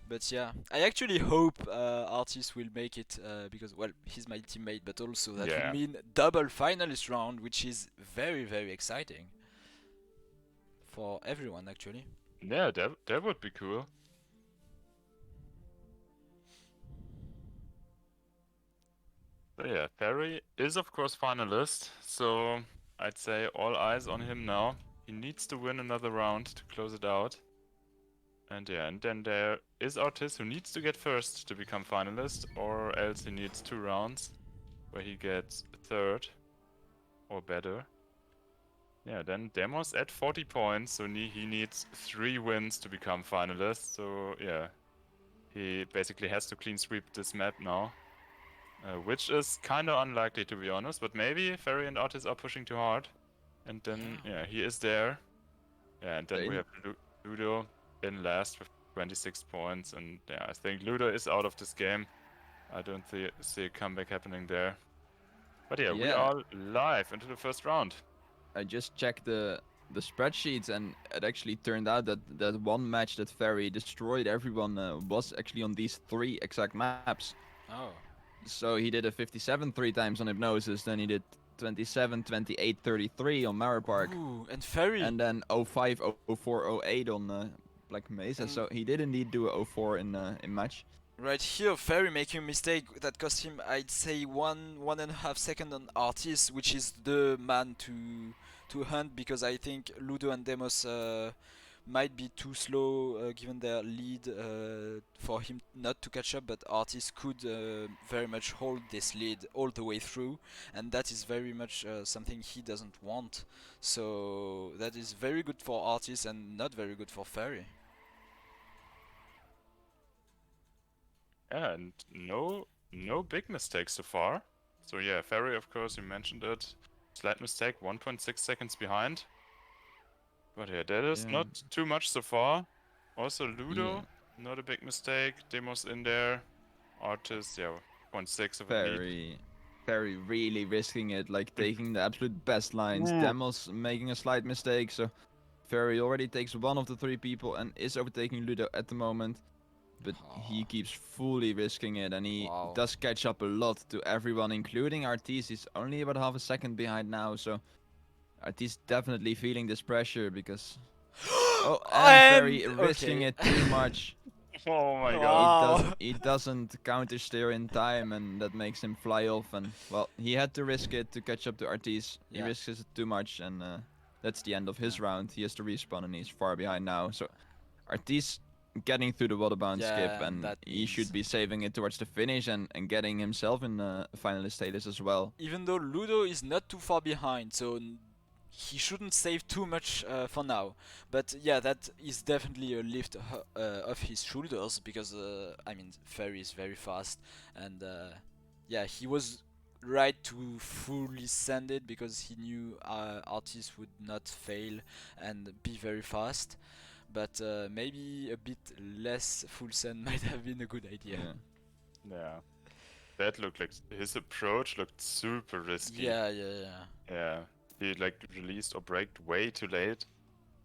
But yeah, I actually hope Artisse will make it because, well, he's my teammate, but also that Yeah. would mean double finalist round, which is very, very exciting for everyone, actually. Yeah, that would be cool. So yeah, Ferry is of course finalist, so I'd say all eyes on him now. He needs to win another round to close it out. And yeah, and then there is Artisse who needs to get first to become finalist, or else he needs 2 rounds where he gets third or better. Yeah, then Demos at 40 points, so he needs 3 wins to become finalist. So yeah, he basically has to clean sweep this map now. Which is kind of unlikely, to be honest, but maybe Ferry and Artisse are pushing too hard. And then, yeah, he is there. Yeah, and then we have Ludo in last with 26 points. And yeah, I think Ludo is out of this game. I don't see a comeback happening there. But yeah, we are live into the first round. I just checked the spreadsheets, and it actually turned out that that one match that Ferry destroyed everyone was actually on these 3 exact maps. Oh. So he did a 57 3 times on Hypnosis, then he did 27, 28, 33 on Mirror Park. Ooh, and Ferry. And then 05, 04, 08 on Black Mesa. So he did indeed do a 04 in match. Right here, Ferry making a mistake that cost him, I'd say, 1.5 seconds on Artisse, which is the man to hunt, because I think Ludo and Demos might be too slow given their lead for him not to catch up, but Artisse could very much hold this lead all the way through, and that is very much something he doesn't want. So that is very good for Artisse and not very good for Ferry. Yeah, and no big mistakes so far. So yeah, Ferry, of course, you mentioned it. Slight mistake, 1.6 seconds behind. But yeah, that is not too much so far. Also Ludo, not a big mistake. Demos in there. Artisse, yeah, 0.6 of a lead. Ferry really risking it, like taking the absolute best lines. Demos making a slight mistake, so Ferry already takes one of the 3 people and is overtaking Ludo at the moment. But he keeps fully risking it, and he does catch up a lot to everyone, including Artisse. He's only about half a second behind now, so Artisse definitely feeling this pressure because... Ferry risking it too much. Oh my god. He doesn't counter steer in time, and that makes him fly off. And well, he had to risk it to catch up to Artisse. He risks it too much, and that's the end of his round. He has to respawn, and he's far behind now. So Artisse getting through the waterbound skip, and he should be saving it towards the finish and getting himself in finalist status as well. Even though Ludo is not too far behind, so he shouldn't save too much for now. But yeah, that is definitely a lift off his shoulders, because I mean, Ferry is very fast, and yeah, he was right to fully send it because he knew Artisse would not fail and be very fast. But maybe a bit less full send might have been a good idea. Yeah. That looked like his approach looked super risky. Yeah. He like released or braked way too late,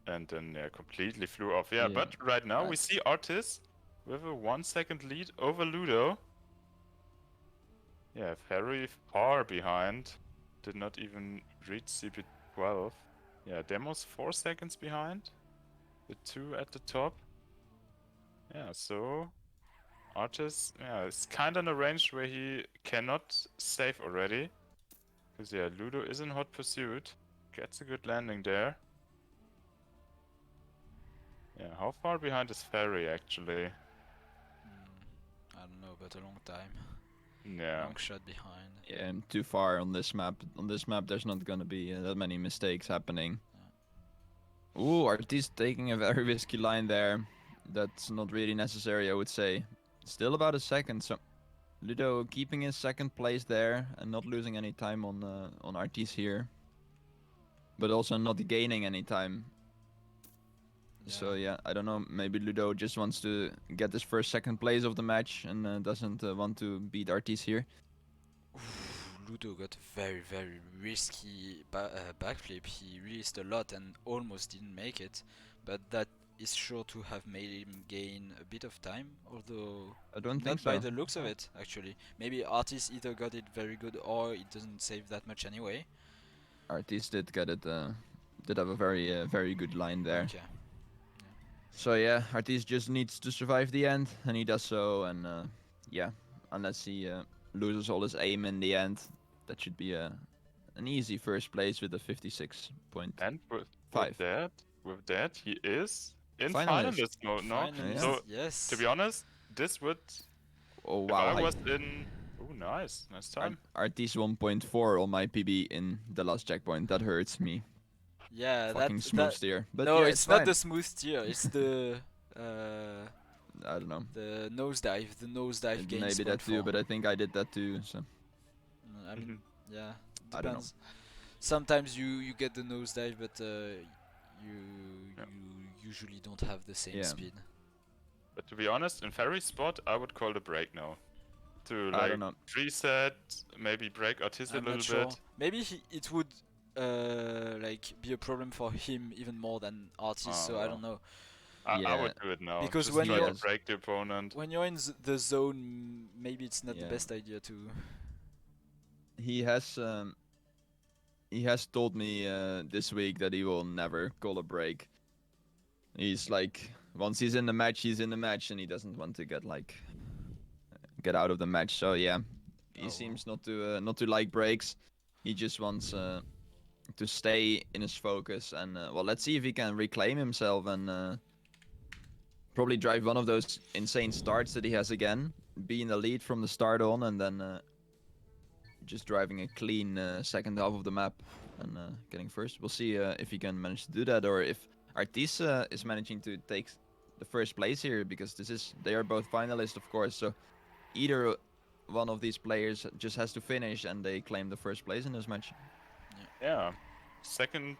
and then completely flew off. Yeah, but right now we see Artisse with a 1 second lead over Ludo. Yeah, Ferry far behind. Did not even reach CP12. Yeah, Demos 4 seconds behind. The 2 at the top. Yeah, so Artisse, is kinda in a range where he cannot save already. Because yeah, Ludo is in hot pursuit. Gets a good landing there. Yeah, how far behind is Ferry actually? I don't know, but a long time. Yeah. Long shot behind. Yeah, and too far on this map. On this map, there's not gonna be that many mistakes happening. Ooh, Artisse taking a very risky line there. That's not really necessary, I would say. Still about a second, so Ludo keeping his second place there and not losing any time on Artisse here, but also not gaining any time. So yeah, I don't know. Maybe Ludo just wants to get this second place of the match and doesn't want to beat Artisse here. Ludo got a very risky backflip. He released a lot and almost didn't make it, but that is sure to have made him gain a bit of time, although I don't not think so. by the looks of it, actually. Maybe Artisse either got it very good or it doesn't save that much anyway. Artisse did get it, did have a very good line there. Okay. So yeah, Artisse just needs to survive the end, and he does so, and yeah, unless he loses all his aim in the end, that should be an easy first place with a 56.5. And with that, he is in Finalist. finalist mode, no? Finalist, So, yes. to be honest, this would... Oh If wow, I was in... Oh, nice time. Artisse 1.4 on my PB in the last checkpoint. That hurts me. Yeah, Fucking smooth steer. But no, yeah, it's not fine. the smooth steer. It's the I don't know. the nosedive. The nosedive gains. Maybe that too, but I think I did that too. So I mean, yeah, I don't know. depends. Sometimes you get the nosedive, but you usually don't have the same speed. But to be honest, in Ferry's spot, I would call the break now. To I don't know. reset, maybe break Artisse a I'm not little sure. bit. Maybe it would like be a problem for him even more than Artisse. So I don't know. I would do it now. Because just when try you're- to break the opponent. When you're in the zone, maybe it's not the best idea to. He has told me this week that he will never call a break. He's like, once he's in the match, he's in the match, and he doesn't want to get out of the match. So yeah, he seems not to like breaks. He just wants to stay in his focus, and well, let's see if he can reclaim himself and probably drive one of those insane starts that he has again, be in the lead from the start on, and then just driving a clean second half of the map and getting first. We'll see if he can manage to do that, or if Artisse is managing to take the first place here, because they are both finalists, of course. So either one of these players just has to finish, and they claim the first place in this match. Yeah. Second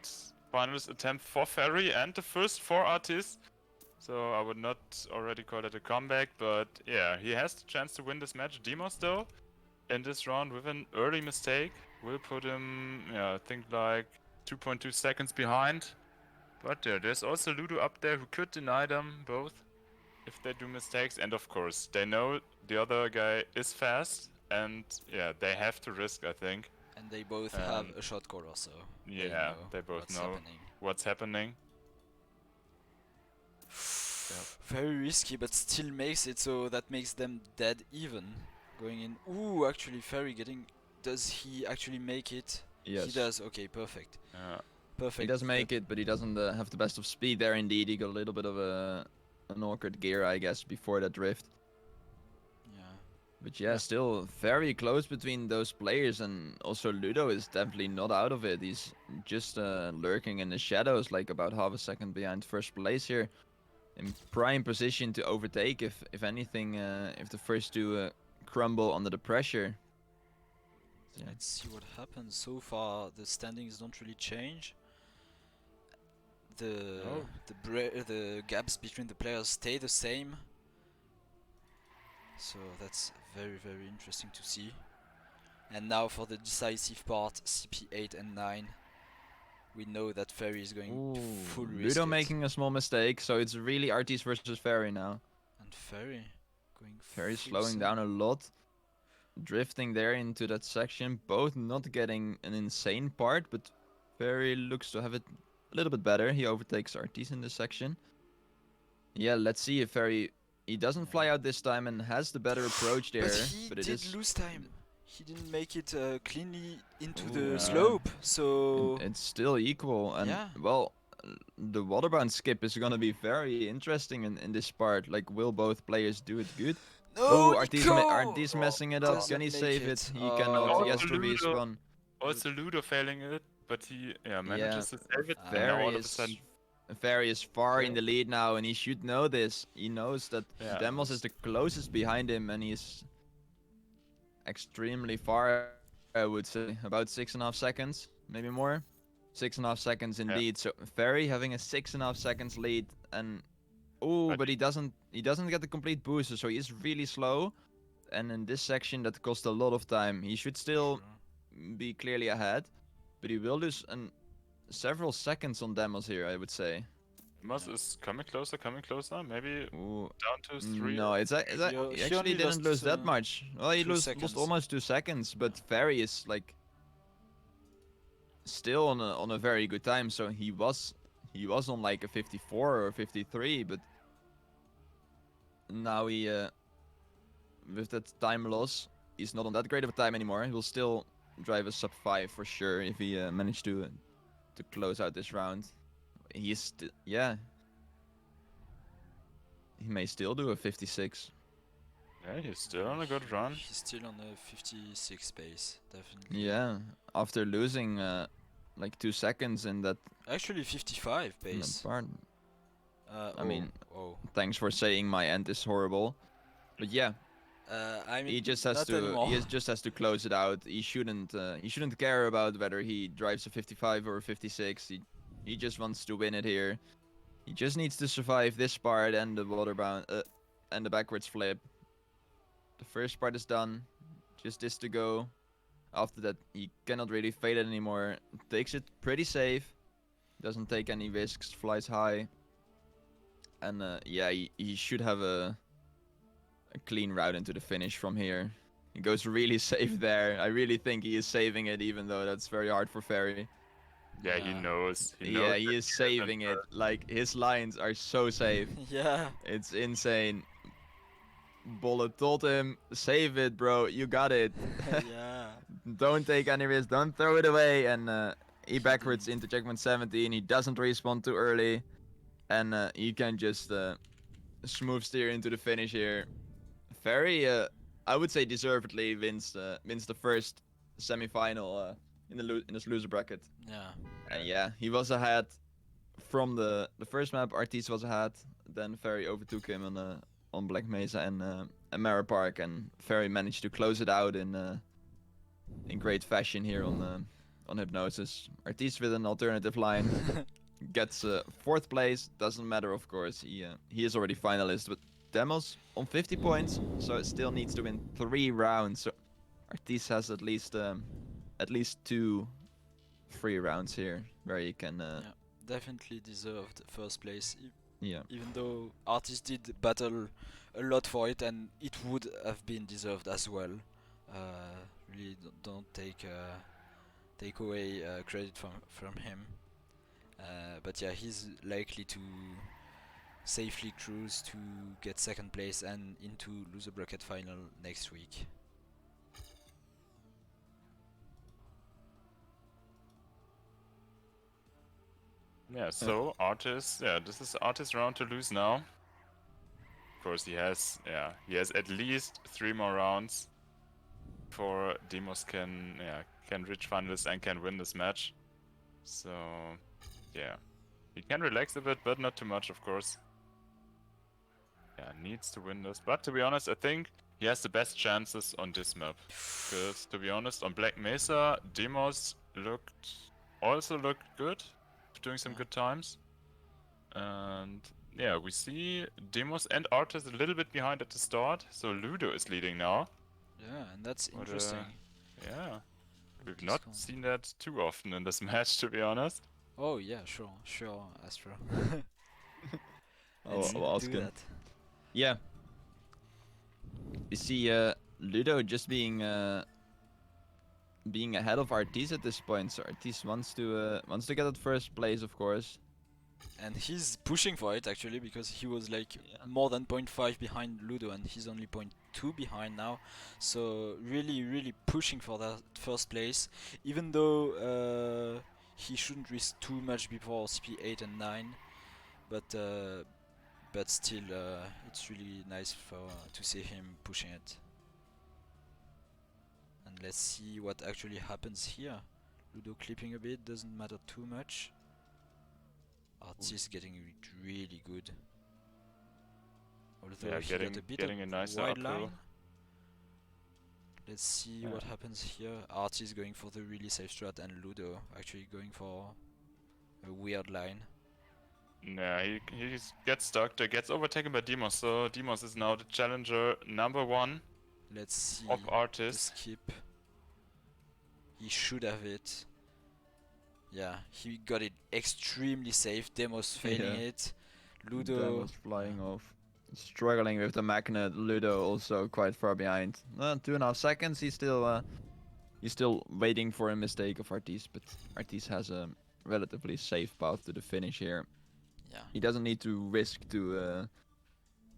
finalist attempt for Ferry and the first for Artisse. So I would not already call it a comeback, but yeah, he has the chance to win this match. Demos though, in this round with an early mistake, will put him, I think like 2.2 seconds behind. But there's also Ludo up there who could deny them both if they do mistakes. And of course, they know the other guy is fast, and yeah, they have to risk, I think. And they both have a shot caller, so yeah, they both know what's happening. Very risky, but still makes it, so that makes them dead even going in. Ooh, actually, Ferry getting. Does he actually make it? Yes. He does. Okay, perfect. Yeah. Perfect. He does make it, but he doesn't have the best of speed there. Indeed, he got a little bit of an awkward gear, I guess, before that drift. Yeah. But yeah, still very close between those players, and also Ludo is definitely not out of it. He's just lurking in the shadows, like about half a second behind first place here, in prime position to overtake if anything, if the first two crumble under the pressure. So let's see what happens. So far, the standings don't really change. The gaps between the players stay the same. So that's very interesting to see. And now for the decisive part, CP8 and 9. We know that Ferry is going full risk. Ludo making a small mistake, so it's really Artisse versus Ferry now. And Ferry going Ferry's slowing down a lot. Drifting there into that section, both not getting an insane part, but Ferry looks to have it a little bit better. He overtakes Artisse in this section. Yeah, let's see if Ferry... He doesn't fly out this time and has the better approach there. But he did lose time. He didn't make it cleanly into Ooh, the yeah. slope, so... It's still equal, and Yeah. well, the waterbound skip is gonna be very interesting in this part. Like, will both players do it good? No, Artisse messing it up. Doesn't Can he make save it. it? He cannot. He has to Ludo. respawn. Also Ludo failing it, but he manages to save it. and now Ferry all of a sudden, is far in the lead now, and he should know this. He knows that Yeah, Demos is the closest behind him, and he's extremely far, I would say. About 6.5 seconds, maybe more. 6.5 seconds indeed. So Ferry having a 6.5 seconds lead, and but he doesn't get the complete booster, so he is really slow. And in this section, that cost a lot of time. He should still be clearly ahead, but he will lose several seconds on Demos here, I would say. Demos is coming closer, maybe Ooh. down to 3. No, he actually only didn't lose that much. Well, he 2 lost seconds. almost 2 seconds, but Ferry is like still on a very good time. So he was on like a 54 or 53, but now he with that time loss, he's not on that great of a time anymore. He will still drive a sub 5 for sure if he managed to close out this round. He is yeah. He may still do a 56. Yeah, he's still on a good run. He's still on a 56 pace, definitely. Yeah, after losing like 2 seconds in that. Actually 55 pace. Part. I mean, oh. thanks for saying my end is horrible, but yeah. I mean, he just has to close it out. He shouldn't care about whether he drives a 55 or a 56. He just wants to win it here. He just needs to survive this part and the waterbound and the backwards flip. The first part is done. Just this to go. After that, he cannot really fade it anymore. Takes it pretty safe. Doesn't take any risks. Flies high. And yeah, he should have a clean route into the finish from here. He goes really safe there. I really think he is saving it, even though that's very hard for Ferry. Yeah, he knows. Yeah, he is saving it. Like, his lines are so safe. Yeah. It's insane. Bullet told him, save it, bro. You got it. Yeah. Don't take any risk. Don't throw it away. And he backwards into checkpoint 17. He doesn't respawn too early. And he can just smooth steer into the finish here. Ferry, I would say deservedly wins the first semi-final in this loser bracket. Yeah. And yeah, he was ahead from the first map. Artisse was ahead. Then Ferry overtook him on Black Mesa and Mara Park, and Ferry managed to close it out in great fashion here on Hypnosis. Artisse with an alternative line gets 4th place. Doesn't matter, of course. He is already finalist, but Demos on 50 points, so it still needs to win 3 rounds. So Artisse has at least 2 free rounds here where he can. Yeah, definitely deserved first place. Yeah. Even though Artisse did battle a lot for it, and it would have been deserved as well. Really, don't take away credit from him. But yeah, he's likely to safely cruise to get 2nd place and into loser bracket final next week. Yeah, so Artisse, this is Artisse round to lose now. Of course, he has at least 3 more rounds before Demos can reach finalists and can win this match. So yeah, he can relax a bit, but not too much, of course. Yeah, needs to win this. But to be honest, I think he has the best chances on this map. Because to be honest, on Black Mesa, Demos also looked good, doing some good times. And yeah, we see Demos and Artisse a little bit behind at the start, so Ludo is leading now. Yeah, and that's interesting. Yeah, we've not seen that too often in this match, to be honest. Oh yeah, sure, Astro. I'll ask him. That. Yeah. You see, Ludo just being ahead of Artisse at this point. So Artisse wants to get that 1st place, of course. And he's pushing for it actually, because he was like more than 0.5 behind Ludo, and he's only 0.2 behind now. So really pushing for that 1st place, even though he shouldn't risk too much before CP 8 and 9. But still, it's really nice to see him pushing it. And let's see what actually happens here. Ludo clipping a bit, doesn't matter too much. Artisse getting really good. Although he got a bit of a nice wide uphill. line. Let's see what happens here. Artisse going for the really safe strat and Ludo actually going for a weird line. Yeah, he gets stuck there, gets overtaken by Demos, so Demos is now the challenger #1 Let's see of the Artisse. skip. He should have it. Yeah, he got it extremely safe. Demos failing it. Ludo Demos flying off. Struggling with the magnet. Ludo also quite far behind. 2.5 seconds. He's still waiting for a mistake of Artisse, but Artisse has a relatively safe path to the finish here. Yeah. He doesn't need to risk to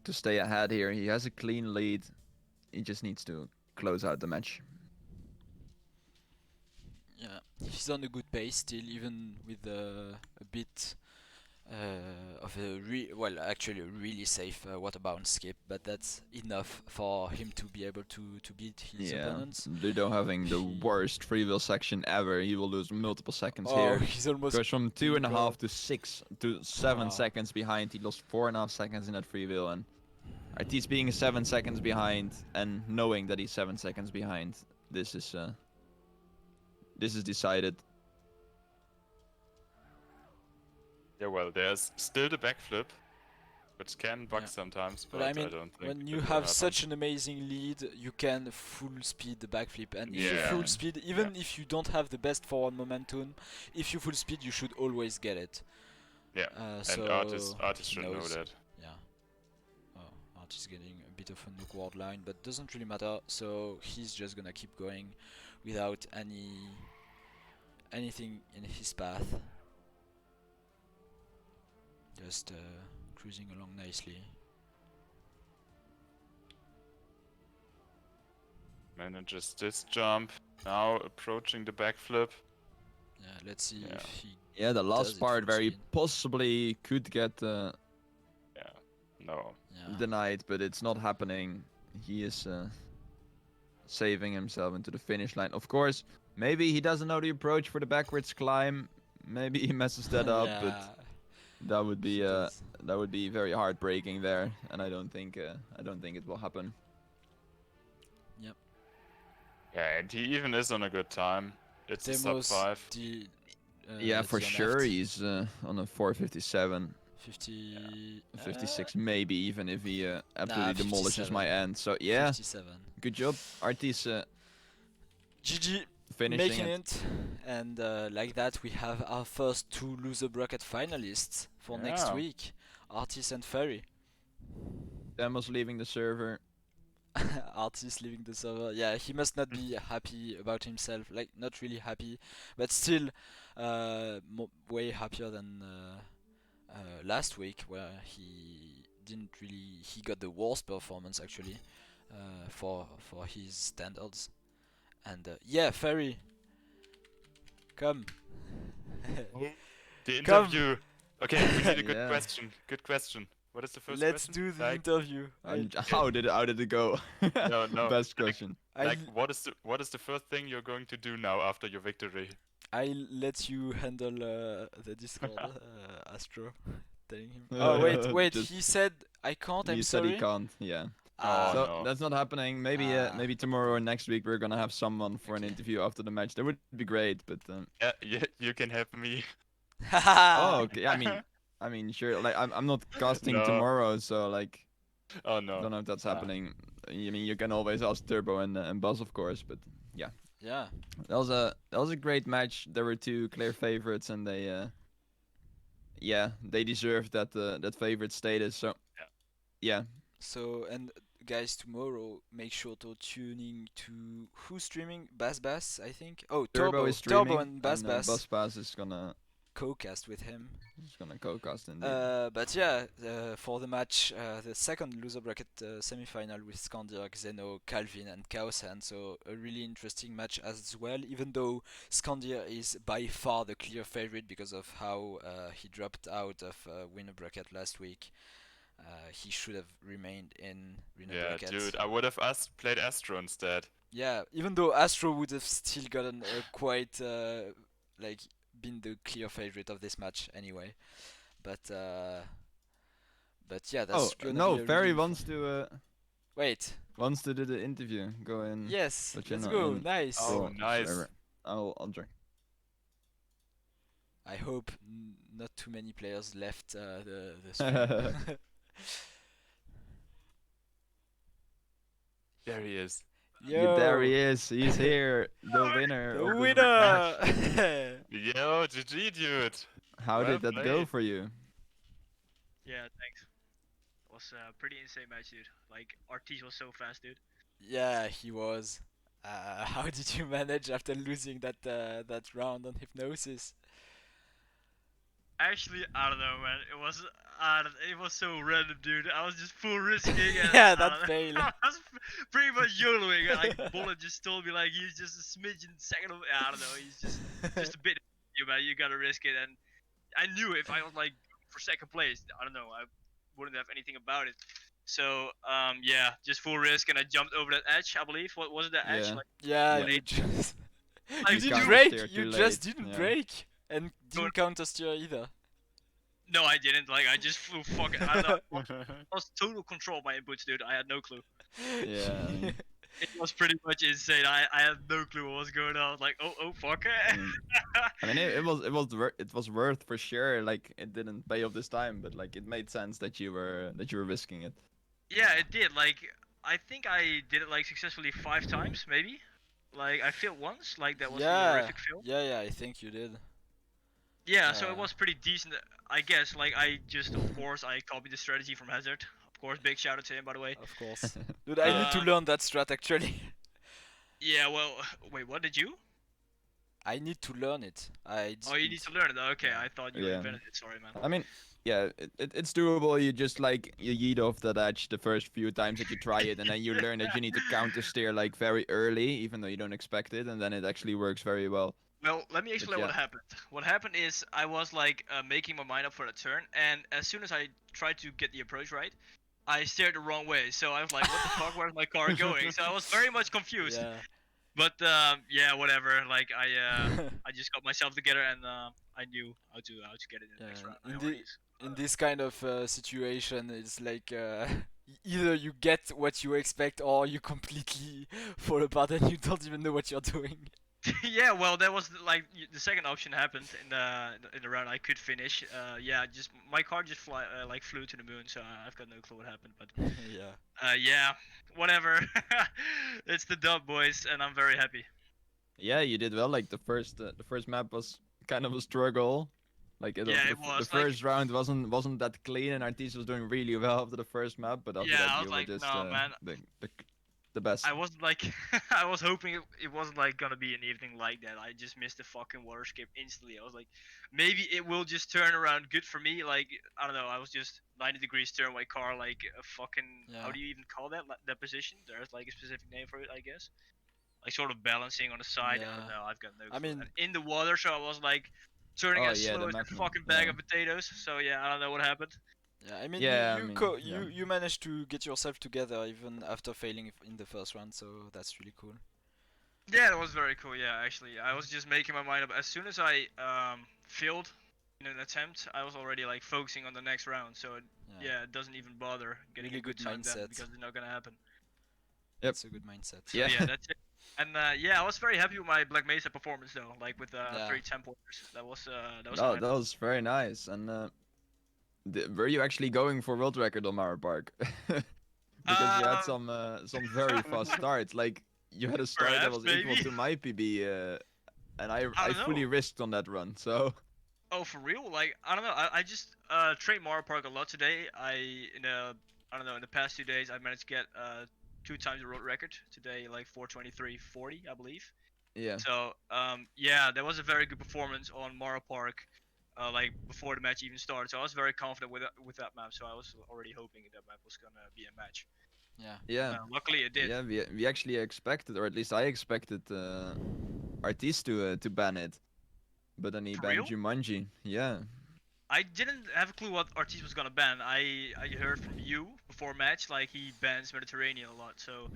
stay ahead here. He has a clean lead. He just needs to close out the match. Yeah, he's on a good pace still, even with a bit of a actually a really safe water bound skip, but that's enough for him to be able to beat his opponents. Ludo having the worst free wheel section ever. He will lose multiple seconds Oh, here. he's almost Goes from being 2.5 to 6 to 7 seconds behind. He lost 4.5 seconds in that free wheel, and Artisse being 7 seconds behind and knowing that he's 7 seconds behind, this is decided. Yeah, well, there's still the backflip, which can bug sometimes, but I mean, don't think when it you will have happen. such an amazing lead, you can full speed the backflip, and if you Yeah. full speed, even if you don't have the best forward momentum, if you full speed, you should always get it. Yeah, So and Artisse he should know knows. that. Yeah. Oh, Artisse getting a bit of an awkward line, but doesn't really matter. So he's just gonna keep going without anything in his path. Just cruising along nicely. Manages this jump. Now approaching the backflip. Yeah, let's see if he. Yeah, the does last it part full where he speed. possibly could get No. denied, but it's not happening. He is saving himself into the finish line. Of course, maybe he doesn't know the approach for the backwards climb. Maybe he messes that up, but that would be very heartbreaking there, and I don't think it will happen. Yep. Yeah, and he even is on a good time. It's a Demos sub 5. Yeah, for DNF'd. sure, he's on a 457. 50. 56 maybe, even if he absolutely demolishes 57. my end. So yeah, 57. good job, Artisse. GG. Finishing Making it. it, and like that we have our first 2 loser bracket finalists for next week, Artisse and Ferry. Demos leaving the server. Artisse leaving the server. Yeah, he must not be happy about himself. Like, not really happy, but still way happier than last week, where he got the worst performance actually for his standards. And yeah, Ferry, come. The Come. interview. Okay, we need a good Yeah. question. Good question. What is the first Let's question? do the interview. How did it go? No. Best question. What is the first thing you're going to do now after your victory? I'll let you handle the Discord, Astro. Telling him. Oh wait. He said I can't. I'm He said sorry. he can't. Yeah. Oh, So no. that's not happening. Maybe tomorrow or next week we're gonna have someone for an interview after the match. That would be great, but. Yeah, you can have me. Oh, okay. I mean, sure. Like, I'm not casting No. tomorrow, so like, Oh I no. don't know if that's happening. I mean, you can always ask Turbo and Buzz, of course, but yeah. Yeah. That was a great match. There were 2 clear favorites, and they deserved that favorite status. So yeah. So, and guys, tomorrow make sure to tuning to who's streaming. Bass, I think. Oh, Turbo is streaming, Turbo and Bass Buzz Pass is gonna co-cast with him. co-cast indeed. But yeah, for the match, the second loser bracket semi-final with Skandir, Xeno, Calvin, and Chaosan. So a really interesting match as well. Even though Skandir is by far the clear favorite because of how he dropped out of winner bracket last week. He should have remained in winner bracket. Yeah, dude, I would have played Astro instead. Yeah, even though Astro would have still gotten quite been the clear favorite of this match anyway. But yeah, that's gonna be a Ferry really wants to Wait. Wants to do the interview. Go in. Yes. But you're Let's not go. in. Nice. Oh, nice. Server. I'll join. I hope not too many players left the stream. There he is. Yo, There he is. He's here. The winner. the of this match. winner! Yo, GG, dude. How Well did that go played. for you? Yeah, thanks. It was a pretty insane match, dude. Like, Artisse was so fast, dude. Yeah, he was. How did you manage after losing that round on hypnosis? Actually, I don't know, man. It was so random, dude. I was just full risking and Yeah, I that don't know. fail. I was pretty much YOLOing. Like, Bullet just told me, like, he's just a smidgen second of. I don't know. He's just a bit. You man, you gotta risk it. And I knew if I was like for second place, I don't know, I wouldn't have anything about it. So yeah, just full risk, and I jumped over that edge. I believe. What was it, that edge? Yeah. Like, Yeah, Yeah. you just I you didn't counter break. steered You too just late, didn't yeah. break and didn't counter steer either. no, I didn't. Like, I just flew fucking. I don't know. I was total control of my inputs, dude. I had no clue. Yeah, I mean- It was pretty much insane. I had no clue what was going on. I was like, oh fuck. I mean, it was worth for sure. Like, it didn't pay off this time, but like it made sense that you were risking it. Yeah, it did. Like, I think I did it like successfully 5 times, maybe. Like, I failed once. Like, that was a Yeah, horrific fail. yeah, I think you did. Yeah, so Yeah. it was pretty decent, I guess. Like, I just, of course, I copied the strategy from Hazard. Of course, big shout out to him, by the way. Of course. Dude, I need to Uh, learn that strat actually. Yeah, well, wait, what did you? I need to learn it. Oh, you need to learn it. Okay, I thought you Yeah. invented it. Sorry, man. I mean, yeah, it's doable. You just like you yeet off that edge the first few times that you try it, and then you learn that you need to counter steer like very early, even though you don't expect it, and then it actually works very well. Well, let me explain what yeah. happened. What happened is I was like making my mind up for the turn, and as soon as I tried to get the approach right, I steered the wrong way. So I was like, "What the fuck? Where's my car going?" So I was very much confused. Yeah. But yeah, whatever. Like I just got myself together, and I knew how to get it in the next Yeah, round. in I the- already- In this kind of situation, it's like either you get what you expect or you completely fall apart and you don't even know what you're doing. yeah, well, that was like the second option happened in the round. I could finish. Yeah, just my car just flew to the moon, so I've got no clue what happened. But Yeah. yeah, whatever. It's the dub, boys, and I'm very happy. Yeah, you did well. Like the first map was kind of a struggle. Like Yeah, the it was, the like- first round wasn't that clean, and Artisse was doing really well after the first map. But after Yeah, that, I you was were like, just "No, man." the best. I wasn't like, I was hoping it wasn't like gonna be an evening like that. I just missed the fucking water skip instantly. I was like, maybe it will just turn around good for me. Like, I don't know. I was just 90 degrees turn my car like a fucking. How Yeah. do you even call that? That position? There's like a specific name for it, I guess. Like sort of balancing on the side. I Yeah. don't know. I've got no. I clue. mean- And in the water, so I was like turning Oh, as yeah, the slow as a Magnum, fucking bag yeah. of potatoes. So yeah, I don't know what happened. Yeah, I mean, Yeah, you I mean, yeah. you managed to get yourself together even after failing in the first round, so that's really cool. Yeah, that was very cool. Yeah, actually, I was just making my mind up. As soon as I failed in an attempt, I was already like focusing on the next round. So yeah, it doesn't even bother getting Really a good good time then mindset. because it's not gonna happen. Yep. It's a good mindset. So Yeah. yeah, that's it. And yeah, I was very happy with my Black Mesa performance though, like with Yeah. 3 10 pointers. That was Oh, that was very nice. And were you actually going for world record on Mara Park? Because you had some very fast starts. Like you had a start that Perhaps, was equal maybe. to my PB, and I don't fully know. risked on that run. So Oh, for real? Like, I don't know. I just trained Mario Park a lot today. I don't know, in the past 2 days I managed to get 2 times the world record. Today like 4:23:40, I believe. yeah, So yeah, that was a very good performance on Mario Park. Like before the match even started, so I was very confident with that map. So I was already hoping that map was gonna be a match. Yeah. yeah, Luckily it did. yeah. We actually expected, or at least I expected, Artisse to ban it, but then he For banned real? Jumanji. Yeah, I didn't have a clue what Artisse was gonna ban. I heard from you before match like he bans Mediterranean a lot. So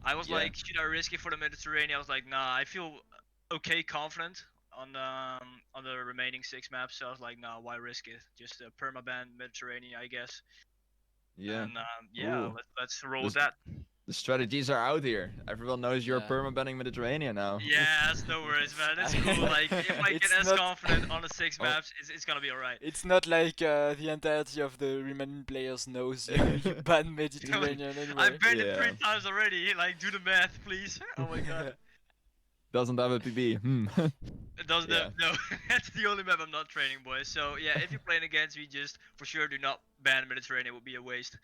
I was Yeah. like, should I risk it for the Mediterranean? I was like, nah. I feel okay, confident on the remaining 6 maps. So I was like, nah, why risk it? Just permaban Mediterranean, I guess. Yeah. And yeah, Ooh. let's roll This- with that. The strategies are out here. Everyone knows you're Yeah. perma-banning Mediterranean now. Yes, no worries, man. It's cool. Like if I get It's as not- confident on the 6 Oh. maps, it's gonna be alright. It's not like the entirety of the remaining players knows you ban Mediterranean anyway. I've banned it Yeah. 3 times already. Like, do the math, please. Oh my god. Doesn't have a PB. It doesn't Yeah. have, no, that's the only map I'm not training, boys. So yeah, if you're playing against me, just for sure do not ban Mediterranean. It would be a waste.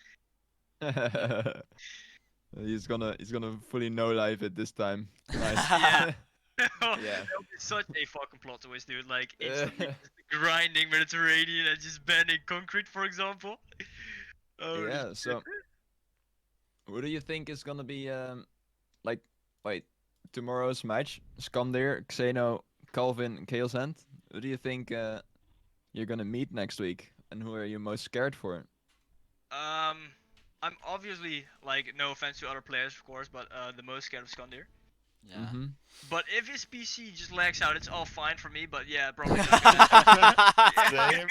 He's gonna fully no life it this time. Nice. Yeah. Yeah. That would be such a fucking plot twist, dude. Like instantly just grinding Mediterranean and just banning concrete, for example. Holy Yeah, shit. so who do you think is gonna be like wait, tomorrow's match? Skandir, Xeno, Calvin, Chaos Hand. Who do you think you're gonna meet next week? And who are you most scared for? I'm obviously like no offense to other players, of course, but the most scared of Skandir. Yeah. Mm-hmm. But if his PC just lags out, it's all fine for me. But yeah, probably not gonna Same.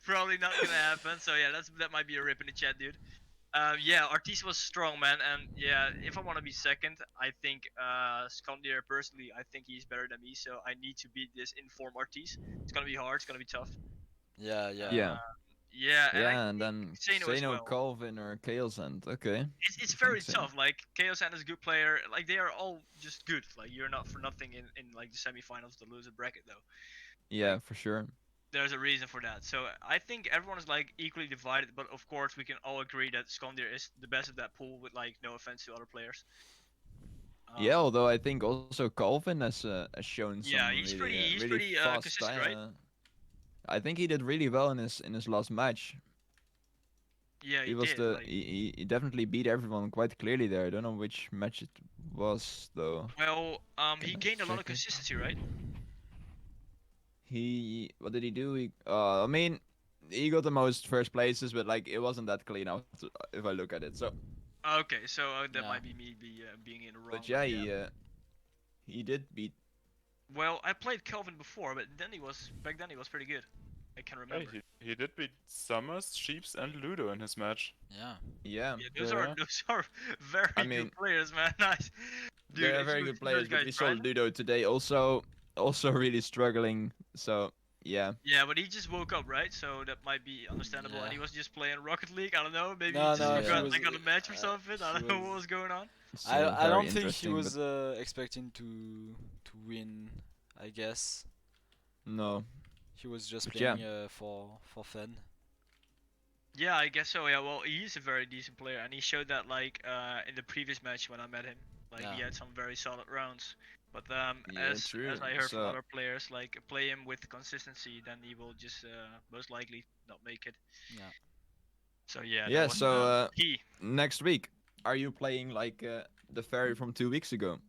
probably not gonna happen. So yeah, that might be a rip in the chat, dude. Yeah, Artisse was strong, man, and yeah, if I want to be second, I think Skandir personally, I think he's better than me. So I need to beat this inform Artisse. It's gonna be hard. It's gonna be tough. Yeah, yeah. Yeah. Yeah, and I Yeah, and then Xeno as well. Calvin, or Chaos Hand. Okay. It's very so. tough. Like Chaos Hand is a good player. Like they are all just good. Like you're not for nothing in like the semifinals, the loser bracket though. Yeah, for sure. There's a reason for that. So I think everyone is like equally divided, but of course we can all agree that Skandir is the best of that pool. With like no offense to other players. Yeah, although I think also Calvin has shown some Yeah, he's really, pretty- really he's pretty, fast consistent, right? I think he did really well in his last match. Yeah, He was did. the like- he definitely beat everyone quite clearly there. I don't know which match it was though. well, he Can I gained a lot of check it? consistency, right? What did he do? I mean, he got the most first places, but like it wasn't that clean out if I look at it. So, Okay, so that Yeah. might be me being in the wrong. but yeah, he did beat. Well, I played Kelvin before, but then back then he was pretty good. I can Hey, remember. he did beat Summers, Sheeps, and Ludo in his match. Yeah. Yeah, Yeah, those Yeah. are very I mean, good players, man. Nice. Dude, they're if very you good see players. those But guys we saw grind- Ludo today also really struggling. So yeah. Yeah, but he just woke up, right? So that might be understandable. And he Yeah. was just playing Rocket League. I don't know. Maybe No, he just no, he forgot was- like on a match or something. I he don't know was- what was going on. It's, I very don't think he interesting, was but expecting to win. I guess no. he was just But yeah. playing for fun. Yeah, I guess so. Yeah, well, he is a very decent player, and he showed that like in the previous match when I met him. Like he Yeah. had some very solid rounds. But Yeah, as true. I heard from So- other players, like play him with consistency, then he will just most likely not make it. Yeah. So yeah. that Yeah, was, so, key. Next week, are you playing like the Ferry from 2 weeks ago?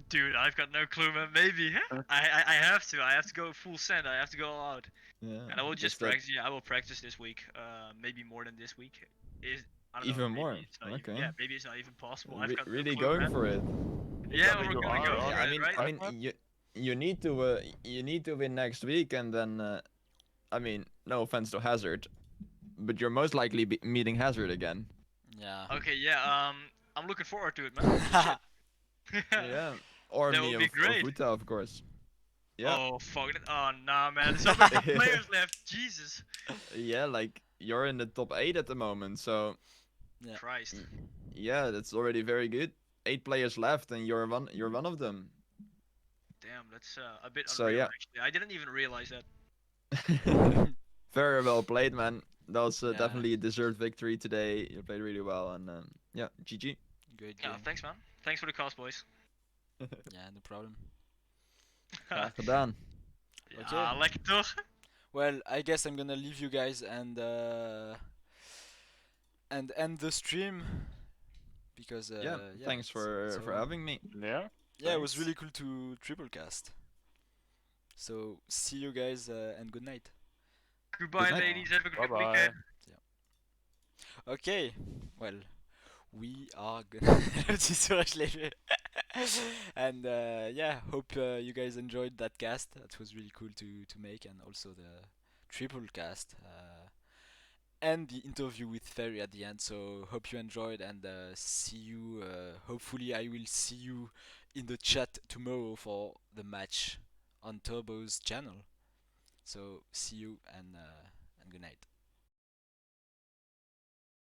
Dude, I've got no clue, man. Maybe. I have to. I have to go full send. I have to go all out. Yeah. And I will just is that- practice. Yeah, I will practice this week. Maybe more than this week. I don't know, Even maybe more? it's not Okay. yeah, maybe it's not even possible. I've got no really clue, going man. for it. Yeah, mean, we're you gonna are go. on for I it, mean, right? I mean, you need to win next week, and then I mean, no offense to Hazard, but you're most likely meeting Hazard again. Yeah. Okay, yeah. I'm looking forward to it, man. Yeah. Or That me would be or great. Futa, of course. Yeah. Oh fuck it. Oh nah, man. There's so many players left. Jesus Yeah, like you're in the top 8 at the moment, so Yeah. Christ. yeah, that's already very good. 8 players left, and you're one of them. Damn, that's a bit So, unreal. yeah. Actually, I didn't even realize that. Very well played, man. That was Yeah. definitely a deserved victory today. You played really well, and yeah, GG. Great Yeah, game. thanks, man. Thanks for the cost, boys. Yeah, no problem. Graag gedaan. Ja, lekker toch? Well, I guess I'm gonna leave you guys and end the stream because Yeah, thanks for so- having me. Yeah. Yeah, it was thanks. really cool to triple cast. So see you guys and good night. Goodbye, night. ladies. Have a good Bye-bye. weekend. Okay, well, we are gonna. Petit sourire, je l'ai fait. And yeah, hope you guys enjoyed that cast. That was really cool to make, and also the triple cast. end the interview with Ferry at the end. So hope you enjoyed, and see you. Hopefully, I will see you in the chat tomorrow for the match on Turbo's channel. So see you, and good night.